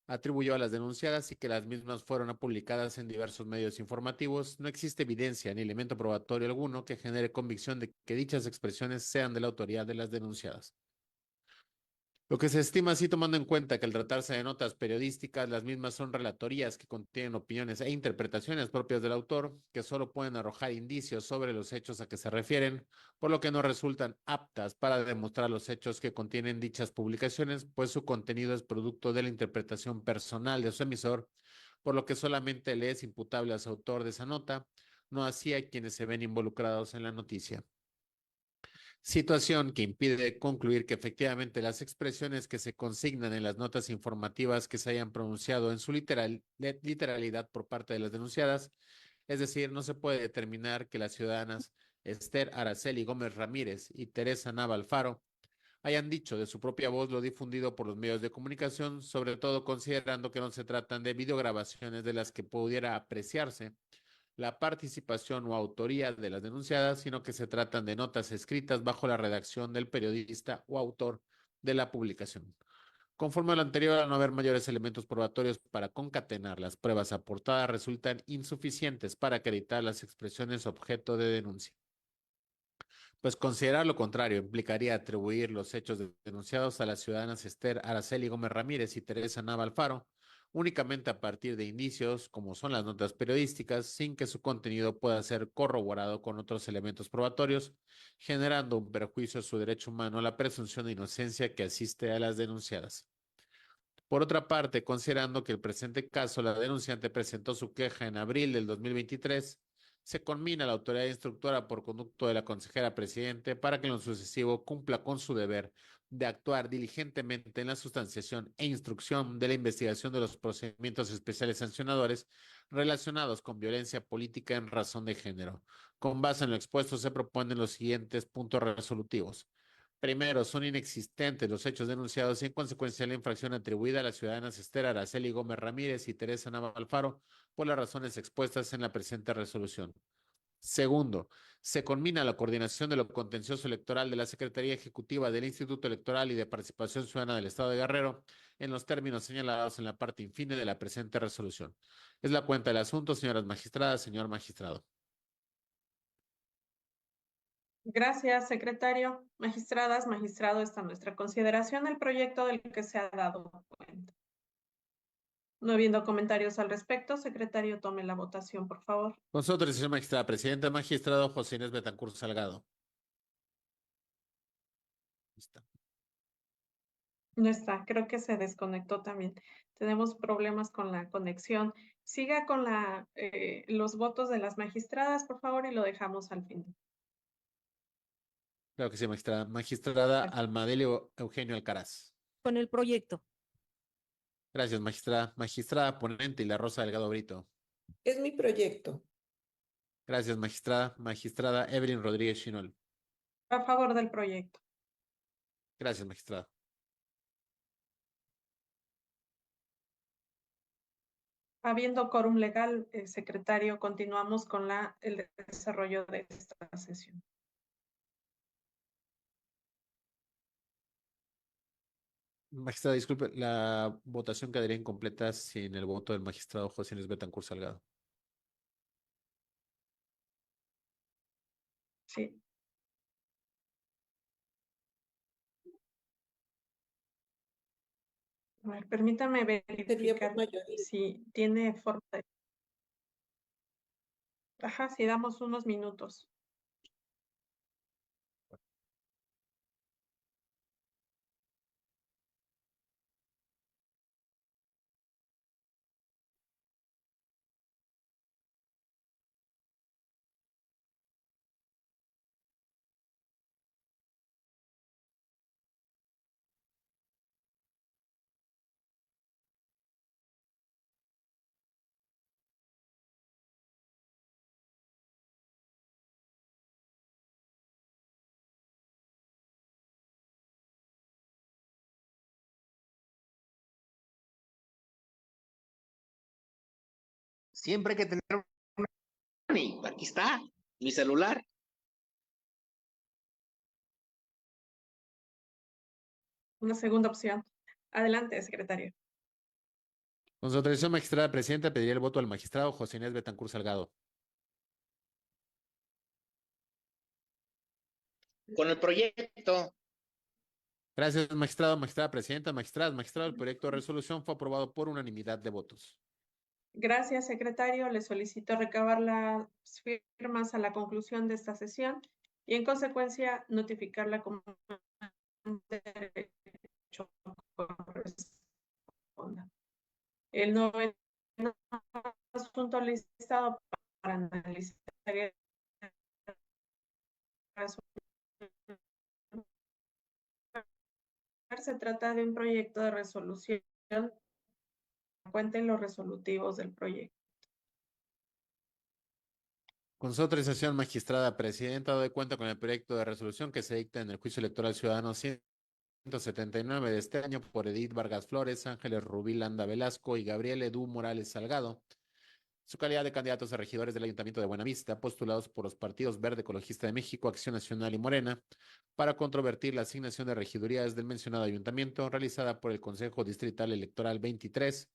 atribuyó a las denunciadas y que las mismas fueron publicadas en diversos medios informativos, no existe evidencia ni elemento probatorio alguno que genere convicción de que dichas expresiones sean de la autoría de las denunciadas. Lo que se estima así tomando en cuenta que al tratarse de notas periodísticas, las mismas son relatorías que contienen opiniones e interpretaciones propias del autor, que solo pueden arrojar indicios sobre los hechos a que se refieren, por lo que no resultan aptas para demostrar los hechos que contienen dichas publicaciones, pues su contenido es producto de la interpretación personal de su emisor, por lo que solamente le es imputable a su autor de esa nota, no así a quienes se ven involucrados en la noticia. Situación que impide concluir que efectivamente las expresiones que se consignan en las notas informativas que se hayan pronunciado en su literalidad por parte de las denunciadas, es decir, no se puede determinar que las ciudadanas Esther Araceli Gómez Ramírez y Teresa Nava Alfaro hayan dicho de su propia voz lo difundido por los medios de comunicación, sobre todo considerando que no se tratan de videograbaciones de las que pudiera apreciarse la participación o autoría de las denunciadas, sino que se tratan de notas escritas bajo la redacción del periodista o autor de la publicación. Conforme a lo anterior, al no haber mayores elementos probatorios para concatenar las pruebas aportadas, resultan insuficientes para acreditar las expresiones objeto de denuncia. Pues considerar lo contrario implicaría atribuir los hechos denunciados a las ciudadanas Esther Araceli Gómez Ramírez y Teresa Nava Alfaro únicamente a partir de indicios, como son las notas periodísticas, sin que su contenido pueda ser corroborado con otros elementos probatorios, generando un perjuicio a su derecho humano a la presunción de inocencia que asiste a las denunciadas. Por otra parte, considerando que el presente caso, la denunciante presentó su queja en abril del 2023, se conmina a la autoridad instructora por conducto de la consejera presidente para que en lo sucesivo cumpla con su deber de actuar diligentemente en la sustanciación e instrucción de la investigación de los procedimientos especiales sancionadores relacionados con violencia política en razón de género. Con base en lo expuesto, se proponen los siguientes puntos resolutivos. Primero, son inexistentes los hechos denunciados y en consecuencia la infracción atribuida a las ciudadanas Esther Araceli Gómez Ramírez y Teresa Nava Alfaro por las razones expuestas en la presente resolución. Segundo, se conmina la coordinación de lo contencioso electoral de la Secretaría Ejecutiva del Instituto Electoral y de Participación Ciudadana del Estado de Guerrero en los términos señalados en la parte infine de la presente resolución. Es la cuenta del asunto, señoras magistradas, señor magistrado. Gracias, secretario. Magistradas, magistrado, está en nuestra consideración el proyecto del que se ha dado cuenta. No habiendo comentarios al respecto, secretario, tome la votación, por favor. Con su autorización, magistrada presidenta, magistrado José Inés Betancourt Salgado. Está. No está, creo que se desconectó también. Tenemos problemas con la conexión. Siga con los votos de las magistradas, por favor, y lo dejamos al final. Claro que sí, magistrada. Magistrada Almadelio Eugenio Alcaraz. Con el proyecto. Gracias, magistrada. Magistrada ponente y la Rosa Delgado Brito. Es mi proyecto. Gracias, magistrada. Magistrada Evelyn Rodríguez Chinol. A favor del proyecto. Gracias, magistrada. Habiendo quórum legal, secretario, continuamos con el desarrollo de esta sesión. Magistrada, disculpe, la votación quedaría incompleta sin el voto del magistrado José Inés Betancourt Salgado. Sí. A ver, permítame Sería por verificar mayoría. si tiene forma de... Ajá, si damos unos minutos. Siempre hay que tener aquí está, mi celular. Una segunda opción. Adelante, secretario. Con su autorización, magistrada presidenta, pediría el voto al magistrado José Inés Betancourt Salgado. Con el proyecto. Gracias, magistrado, magistrada presidenta, magistradas, magistrado. El proyecto de resolución fue aprobado por unanimidad de votos. Gracias, secretario. Le solicito recabar las firmas a la conclusión de esta sesión y, en consecuencia, notificarla como derecho corresponda. El noveno asunto listado para analizar se trata de un proyecto de resolución. Cuenten los resolutivos del proyecto. Con su autorización, magistrada presidenta, doy cuenta con el proyecto de resolución que se dicta en el juicio electoral ciudadano 279 de este año por Edith Vargas Flores, Ángeles Rubí Landa Velasco y Gabriel Edu Morales Salgado, su calidad de candidatos a regidores del Ayuntamiento de Buenavista, postulados por los partidos Verde Ecologista de México, Acción Nacional y Morena, para controvertir la asignación de regidurías del mencionado ayuntamiento realizada por el Consejo Distrital Electoral 23,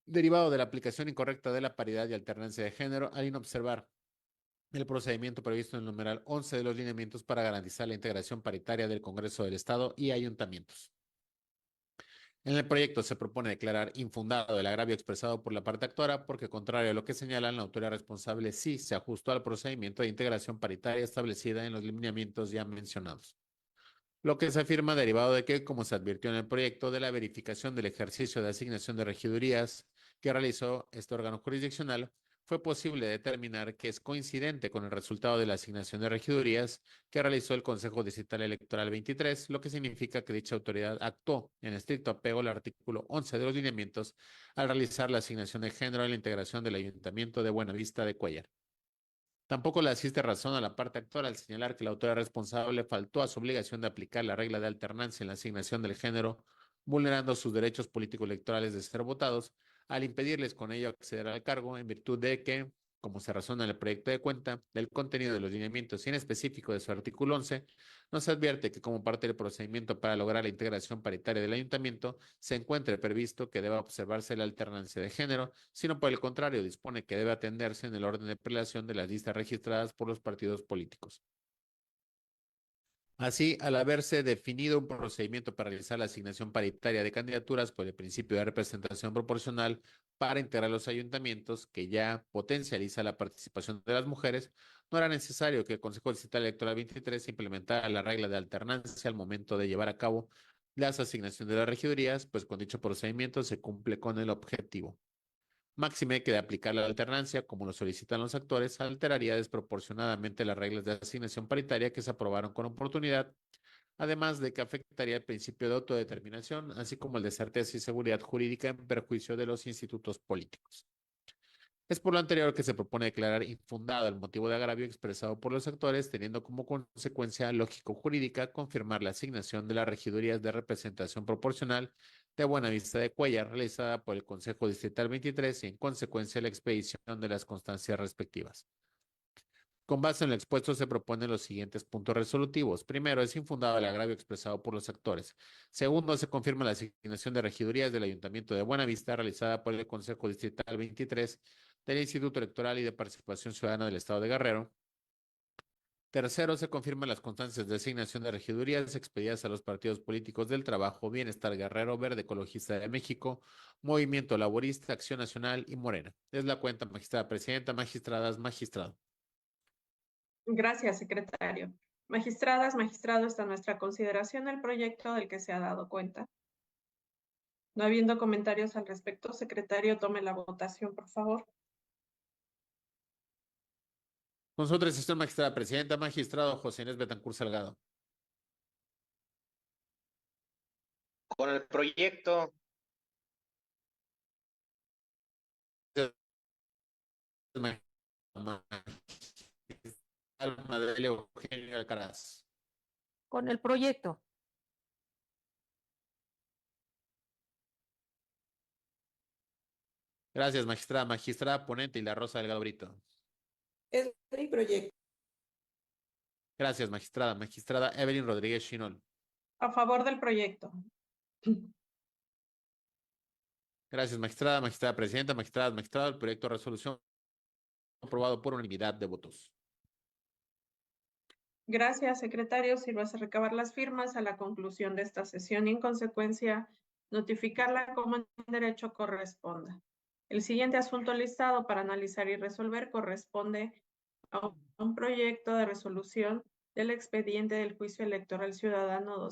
derivado de la aplicación incorrecta de la paridad y alternancia de género, al inobservar el procedimiento previsto en el numeral 11 de los lineamientos para garantizar la integración paritaria del Congreso del Estado y ayuntamientos. En el proyecto se propone declarar infundado el agravio expresado por la parte actora porque, contrario a lo que señalan, la autoridad responsable sí se ajustó al procedimiento de integración paritaria establecida en los lineamientos ya mencionados. Lo que se afirma derivado de que, como se advirtió en el proyecto, de la verificación del ejercicio de asignación de regidurías que realizó este órgano jurisdiccional, fue posible determinar que es coincidente con el resultado de la asignación de regidurías que realizó el Consejo Distrital Electoral 23, lo que significa que dicha autoridad actuó en estricto apego al artículo 11 de los lineamientos al realizar la asignación de género en la integración del Ayuntamiento de Buenavista de Cuéllar. Tampoco le asiste razón a la parte actora al señalar que la autoridad responsable faltó a su obligación de aplicar la regla de alternancia en la asignación del género, vulnerando sus derechos político-electorales de ser votados, al impedirles con ello acceder al cargo, en virtud de que, como se razona en el proyecto de cuenta, del contenido de los lineamientos y en específico de su artículo 11, nos advierte que como parte del procedimiento para lograr la integración paritaria del ayuntamiento, se encuentre previsto que deba observarse la alternancia de género, sino por el contrario dispone que debe atenderse en el orden de prelación de las listas registradas por los partidos políticos. Así, al haberse definido un procedimiento para realizar la asignación paritaria de candidaturas por el principio de representación proporcional para integrar los ayuntamientos, que ya potencializa la participación de las mujeres, no era necesario que el Consejo Distrital Electoral 23 implementara la regla de alternancia al momento de llevar a cabo las asignaciones de las regidurías, pues con dicho procedimiento se cumple con el objetivo. Máxime que de aplicar la alternancia, como lo solicitan los actores, alteraría desproporcionadamente las reglas de asignación paritaria que se aprobaron con oportunidad, además de que afectaría el principio de autodeterminación, así como el de certeza y seguridad jurídica en perjuicio de los institutos políticos. Es por lo anterior que se propone declarar infundado el motivo de agravio expresado por los actores, teniendo como consecuencia lógico-jurídica confirmar la asignación de las regidurías de representación proporcional de Buenavista de Cuéllar, realizada por el Consejo Distrital 23 y en consecuencia la expedición de las constancias respectivas. Con base en lo expuesto se proponen los siguientes puntos resolutivos. Primero, es infundado el agravio expresado por los actores. Segundo, se confirma la asignación de regidurías del Ayuntamiento de Buenavista realizada por el Consejo Distrital 23 del Instituto Electoral y de Participación Ciudadana del Estado de Guerrero. Tercero, se confirman las constancias de asignación de regidurías expedidas a los partidos políticos del Trabajo, Bienestar Guerrero, Verde Ecologista de México, Movimiento Laborista, Acción Nacional y Morena. Es la cuenta, magistrada presidenta, magistradas, magistrado. Gracias, secretario. Magistradas, magistrado, está a nuestra consideración el proyecto del que se ha dado cuenta. No habiendo comentarios al respecto, secretario, tome la votación, por favor. Con su autorización, magistrada presidenta, magistrado José Inés Betancur Salgado. Con el proyecto, Madelio Eugenio Alcaraz. Con el proyecto. Gracias, magistrada. Magistrada ponente y la Rosa Delgado Brito. Es el proyecto. Gracias, magistrada. Magistrada Evelyn Rodríguez Chinol. A favor del proyecto. Gracias, magistrada. Magistrada presidenta, magistradas, magistrado. El proyecto de resolución aprobado por unanimidad de votos. Gracias, secretario. Sírvase recabar las firmas a la conclusión de esta sesión y, en consecuencia, notificarla como en derecho corresponda. El siguiente asunto listado para analizar y resolver corresponde a un proyecto de resolución del expediente del Juicio Electoral Ciudadano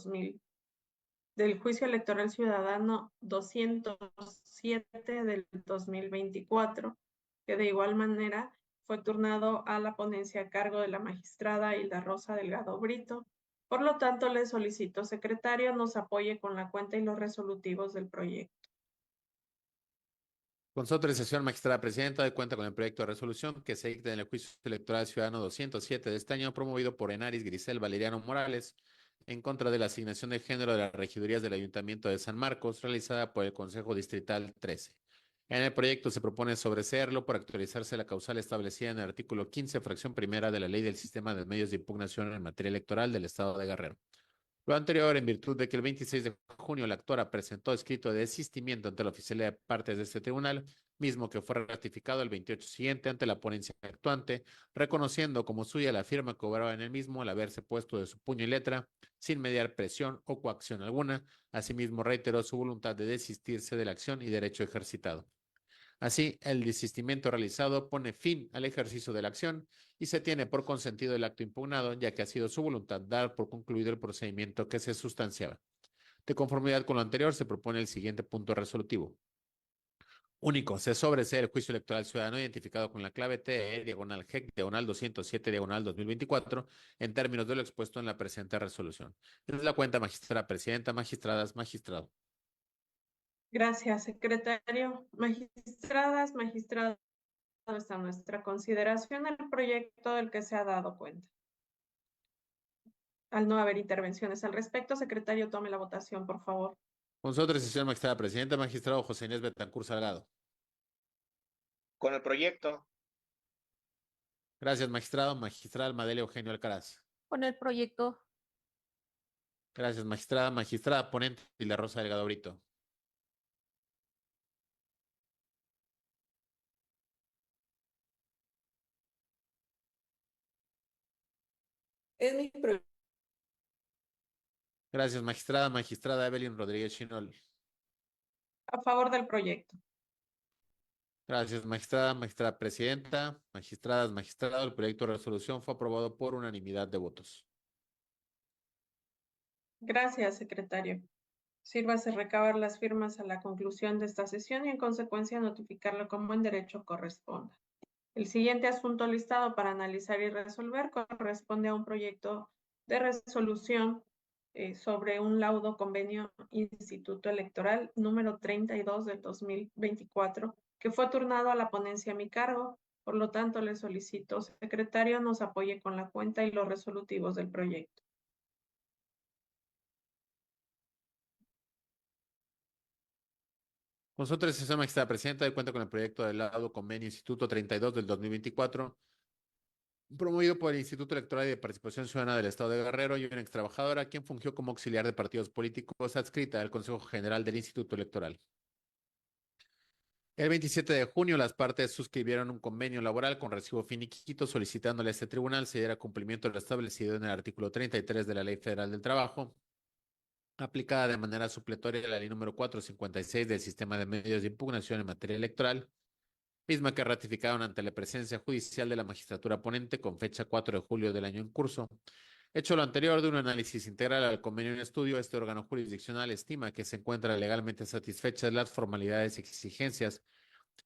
207 del 2024, que de igual manera fue turnado a la ponencia a cargo de la magistrada Hilda Rosa Delgado Brito. Por lo tanto, le solicito, secretario, nos apoye con la cuenta y los resolutivos del proyecto. Con su autorización, magistrada presidenta, de cuenta con el proyecto de resolución que se dicta en el Juicio Electoral Ciudadano 207 de este año, promovido por Enaris Grisel Valeriano Morales, en contra de la asignación de género de las regidurías del Ayuntamiento de San Marcos, realizada por el Consejo Distrital 13. En el proyecto se propone sobreseerlo por actualizarse la causal establecida en el artículo 15, fracción primera de la Ley del Sistema de Medios de Impugnación en materia electoral del Estado de Guerrero. Lo anterior, en virtud de que el 26 de junio la actora presentó escrito de desistimiento ante la oficialidad de partes de este tribunal, mismo que fue ratificado el 28 siguiente ante la ponencia actuante, reconociendo como suya la firma que obraba en el mismo al haberse puesto de su puño y letra, sin mediar presión o coacción alguna. Asimismo, reiteró su voluntad de desistirse de la acción y derecho ejercitado. Así, el desistimiento realizado pone fin al ejercicio de la acción y se tiene por consentido el acto impugnado, ya que ha sido su voluntad dar por concluido el procedimiento que se sustanciaba. De conformidad con lo anterior, se propone el siguiente punto resolutivo. Único, se sobresee el juicio electoral ciudadano identificado con la clave TE, diagonal GEC, diagonal 207, diagonal 2024, en términos de lo expuesto en la presente resolución. Es la cuenta magistrada presidenta, magistradas, magistrado. Gracias, secretario. Magistradas, magistrados, está nuestra consideración el proyecto del que se ha dado cuenta. Al no haber intervenciones al respecto, secretario, tome la votación, por favor. Con su autorización, magistrada presidenta, magistrado José Inés Betancur Salgado. Con el proyecto. Gracias, magistrado. Magistrada Almadelia Eugenio Alcaraz. Con el proyecto. Gracias, magistrada. Magistrada ponente Pilar Rosa Delgado Brito. Es mi Gracias, magistrada. Magistrada Evelyn Rodríguez Chinol. A favor del proyecto. Gracias, magistrada. Magistrada presidenta. Magistradas, magistrado. El proyecto de resolución fue aprobado por unanimidad de votos. Gracias, secretario. Sírvase recabar las firmas a la conclusión de esta sesión y en consecuencia notificarlo como en derecho corresponda. El siguiente asunto listado para analizar y resolver corresponde a un proyecto de resolución sobre un laudo convenio Instituto Electoral número 32 del 2024, que fue turnado a la ponencia a mi cargo. Por lo tanto, le solicito, secretario, nos apoye con la cuenta y los resolutivos del proyecto. Con su autorización, magistrada presidenta, de cuenta con el proyecto del laudo convenio Instituto 32 del 2024, promovido por el Instituto Electoral y de Participación Ciudadana del Estado de Guerrero y una ex trabajadora, quien fungió como auxiliar de partidos políticos adscrita al Consejo General del Instituto Electoral. El 27 de junio, las partes suscribieron un convenio laboral con recibo finiquito solicitándole a este tribunal se diera cumplimiento a lo establecido en el artículo 33 de la Ley Federal del Trabajo, aplicada de manera supletoria a la ley número 456 del Sistema de Medios de Impugnación en materia electoral, misma que ratificaron ante la presencia judicial de la magistratura ponente con fecha 4 de julio del año en curso. Hecho lo anterior de un análisis integral al convenio en estudio, este órgano jurisdiccional estima que se encuentran legalmente satisfechas las formalidades y exigencias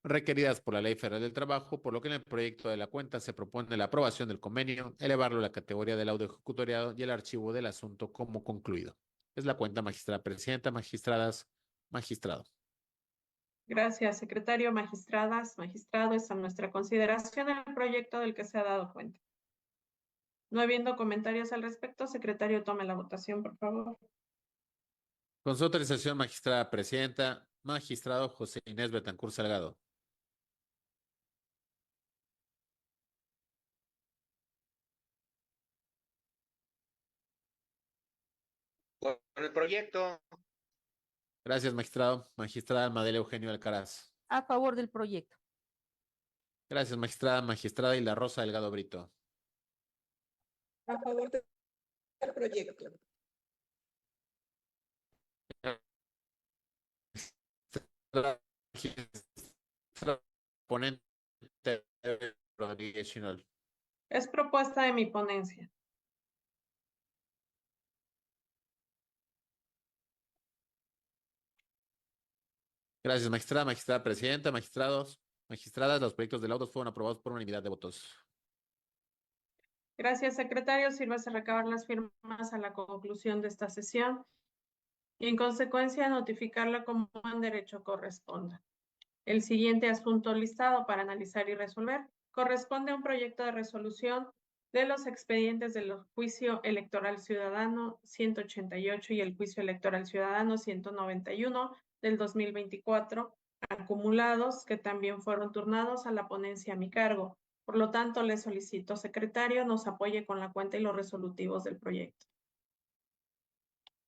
requeridas por la Ley Federal del Trabajo, por lo que en el proyecto de la cuenta se propone la aprobación del convenio, elevarlo a la categoría del laudo ejecutoriado y el archivo del asunto como concluido. Es la cuenta, magistrada presidenta, magistradas, magistrado. Gracias, secretario, magistradas, magistrado. Está en nuestra consideración el proyecto del que se ha dado cuenta. No habiendo comentarios al respecto, secretario, tome la votación, por favor. Con su autorización, magistrada presidenta, magistrado José Inés Betancur Salgado. Con el proyecto. Gracias, magistrado. Magistrada Almadelia Eugenio Alcaraz. A favor del proyecto. Gracias, magistrada. Magistrada Hilar Rosa Delgado Brito. A favor del proyecto. Ponente Rodríguez Chinol. Es propuesta de mi ponencia. Gracias, magistrada, magistrada presidenta, magistrados, magistradas. Los proyectos de laudos fueron aprobados por unanimidad de votos. Gracias, secretario. Sírvase recabar las firmas a la conclusión de esta sesión y en consecuencia notificarla como en derecho corresponda. El siguiente asunto listado para analizar y resolver corresponde a un proyecto de resolución de los expedientes del Juicio Electoral Ciudadano 188 y el Juicio Electoral Ciudadano 191 del 2024, acumulados, que también fueron turnados a la ponencia a mi cargo. Por lo tanto, le solicito, secretario, nos apoye con la cuenta y los resolutivos del proyecto.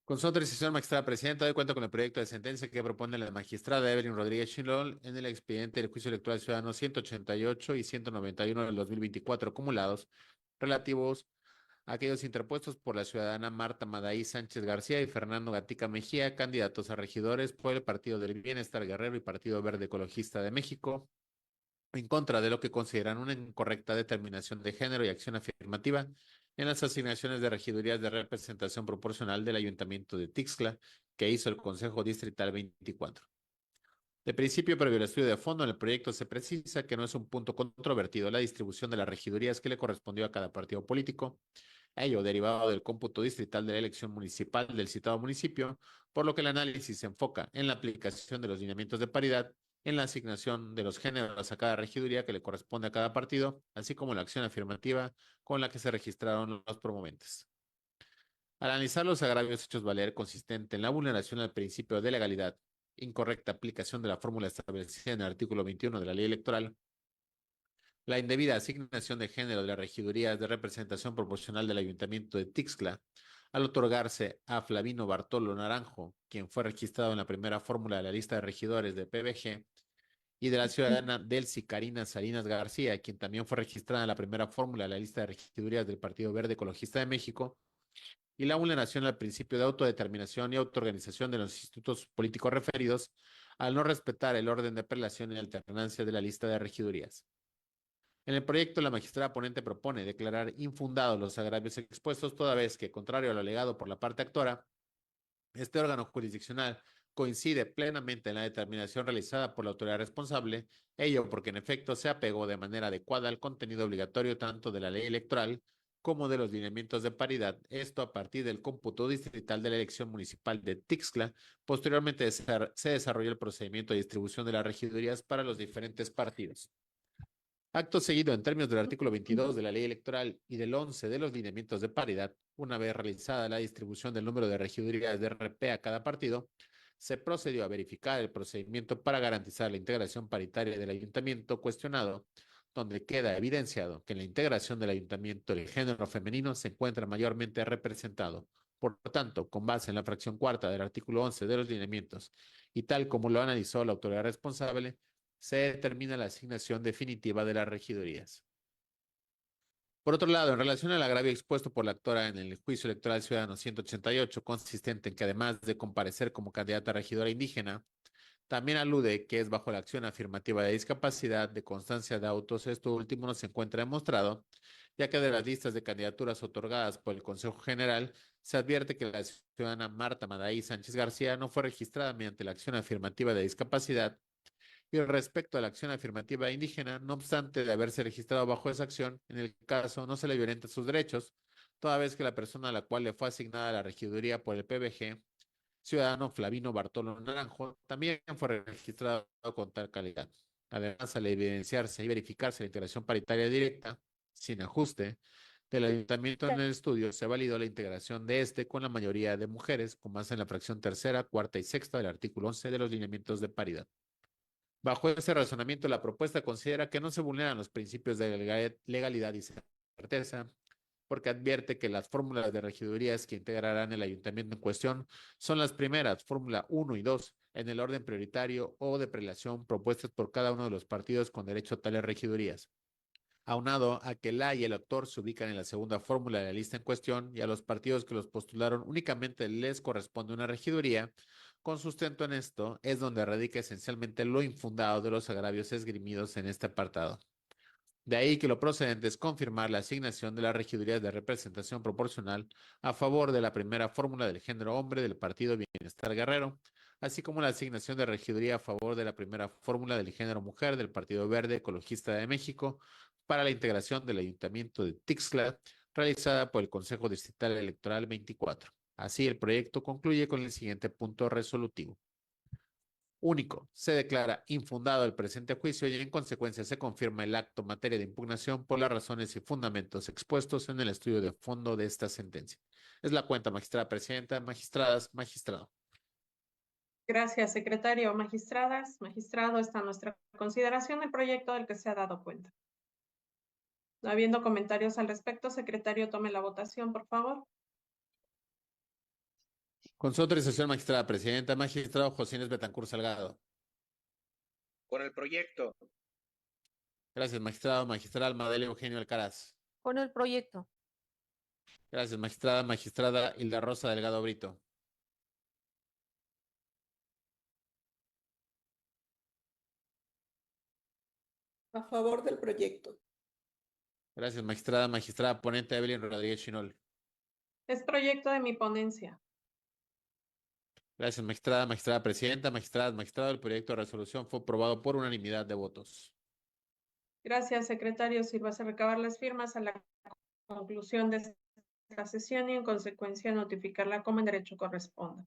Con su autorización, magistrada presidenta, doy cuenta con el proyecto de sentencia que propone la magistrada Evelyn Rodríguez Chilol en el expediente del Juicio Electoral Ciudadano 188 y 191 del 2024 acumulados, relativos a aquellos interpuestos por la ciudadana Marta Madaí Sánchez García y Fernando Gatica Mejía, candidatos a regidores por el Partido del Bienestar Guerrero y Partido Verde Ecologista de México, en contra de lo que consideran una incorrecta determinación de género y acción afirmativa en las asignaciones de regidurías de representación proporcional del Ayuntamiento de Tixla que hizo el Consejo Distrital 24. De principio, previo al estudio de fondo, en el proyecto se precisa que no es un punto controvertido la distribución de las regidurías que le correspondió a cada partido político, ello derivado del cómputo distrital de la elección municipal del citado municipio, por lo que el análisis se enfoca en la aplicación de los lineamientos de paridad, en la asignación de los géneros a cada regiduría que le corresponde a cada partido, así como la acción afirmativa con la que se registraron los promoventes. Al analizar los agravios hechos valer consistente en la vulneración al principio de legalidad, incorrecta aplicación de la fórmula establecida en el artículo 21 de la ley electoral, la indebida asignación de género de las regidurías de representación proporcional del Ayuntamiento de Tixla, al otorgarse a Flavino Bartolo Naranjo, quien fue registrado en la primera fórmula de la lista de regidores de PBG, y de la ciudadana Delcy Karina Salinas García, quien también fue registrada en la primera fórmula de la lista de regidurías del Partido Verde Ecologista de México, y la vulneración al principio de autodeterminación y autoorganización de los institutos políticos referidos, al no respetar el orden de prelación y alternancia de la lista de regidurías. En el proyecto, la magistrada ponente propone declarar infundados los agravios expuestos, toda vez que, contrario a lo alegado por la parte actora, este órgano jurisdiccional coincide plenamente en la determinación realizada por la autoridad responsable, ello porque en efecto se apegó de manera adecuada al contenido obligatorio tanto de la ley electoral como de los lineamientos de paridad, esto a partir del cómputo distrital de la elección municipal de Tixla. Posteriormente se desarrolló el procedimiento de distribución de las regidurías para los diferentes partidos. Acto seguido, en términos del artículo 22 de la ley electoral y del 11 de los lineamientos de paridad, una vez realizada la distribución del número de regidurías de RP a cada partido, se procedió a verificar el procedimiento para garantizar la integración paritaria del ayuntamiento cuestionado, donde queda evidenciado que en la integración del ayuntamiento el género femenino se encuentra mayormente representado. Por lo tanto, con base en la fracción cuarta del artículo 11 de los lineamientos y tal como lo analizó la autoridad responsable, se determina la asignación definitiva de las regidurías. Por otro lado, en relación al agravio expuesto por la actora en el Juicio Electoral Ciudadano 188, consistente en que además de comparecer como candidata a regidora indígena, también alude que es bajo la acción afirmativa de discapacidad de constancia de autos, esto último no se encuentra demostrado, ya que de las listas de candidaturas otorgadas por el Consejo General se advierte que la ciudadana Marta Madaí Sánchez García no fue registrada mediante la acción afirmativa de discapacidad. Y respecto a la acción afirmativa indígena, no obstante de haberse registrado bajo esa acción, en el caso no se le violenta sus derechos, toda vez que la persona a la cual le fue asignada la regiduría por el PBG, ciudadano Flavino Bartolo Naranjo, también fue registrado con tal calidad. Además, al evidenciarse y verificarse la integración paritaria directa, sin ajuste, del ayuntamiento en el estudio, se validó la integración de este con la mayoría de mujeres, con base en la fracción tercera, cuarta y sexta del artículo 11 de los lineamientos de paridad. Bajo ese razonamiento, la propuesta considera que no se vulneran los principios de legalidad y certeza, porque advierte que las fórmulas de regidurías que integrarán el ayuntamiento en cuestión son las primeras, fórmula 1 y 2, en el orden prioritario o de prelación propuestas por cada uno de los partidos con derecho a tales regidurías. Aunado a que la y el autor se ubican en la segunda fórmula de la lista en cuestión y a los partidos que los postularon únicamente les corresponde una regiduría, con sustento en esto es donde radica esencialmente lo infundado de los agravios esgrimidos en este apartado. De ahí que lo procedente es confirmar la asignación de las regidurías de representación proporcional a favor de la primera fórmula del género hombre del Partido Bienestar Guerrero, así como la asignación de regiduría a favor de la primera fórmula del género mujer del Partido Verde Ecologista de México para la integración del Ayuntamiento de Tixla, realizada por el Consejo Distrital Electoral 24. Así, el proyecto concluye con el siguiente punto resolutivo. Único, se declara infundado el presente juicio y en consecuencia se confirma el acto materia de impugnación por las razones y fundamentos expuestos en el estudio de fondo de esta sentencia. Es la cuenta, magistrada presidenta, magistradas, magistrado. Gracias, secretario. Magistradas, magistrado, está a nuestra consideración el proyecto del que se ha dado cuenta. No habiendo comentarios al respecto, secretario, tome la votación, por favor. Con su autorización, magistrada presidenta, magistrado José Inés Betancourt Salgado. Por el proyecto. Gracias, magistrado, magistrada Almadelia Eugenio Alcaraz. Con el proyecto. Gracias, magistrada Hilda Rosa Delgado Brito. A favor del proyecto. Gracias, magistrada ponente Evelyn Rodríguez Chinol. Es proyecto de mi ponencia. Gracias, magistrada presidenta, magistrado, el proyecto de resolución fue aprobado por unanimidad de votos. Gracias, secretario. Sírvase recabar las firmas a la conclusión de esta sesión y en consecuencia notificarla como en derecho corresponda.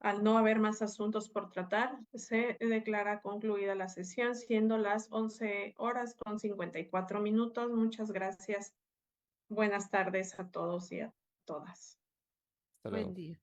Al no haber más asuntos por tratar, se declara concluida la sesión, siendo las 11:54. Muchas gracias. Buenas tardes a todos y a todas. Hasta luego. Buen día.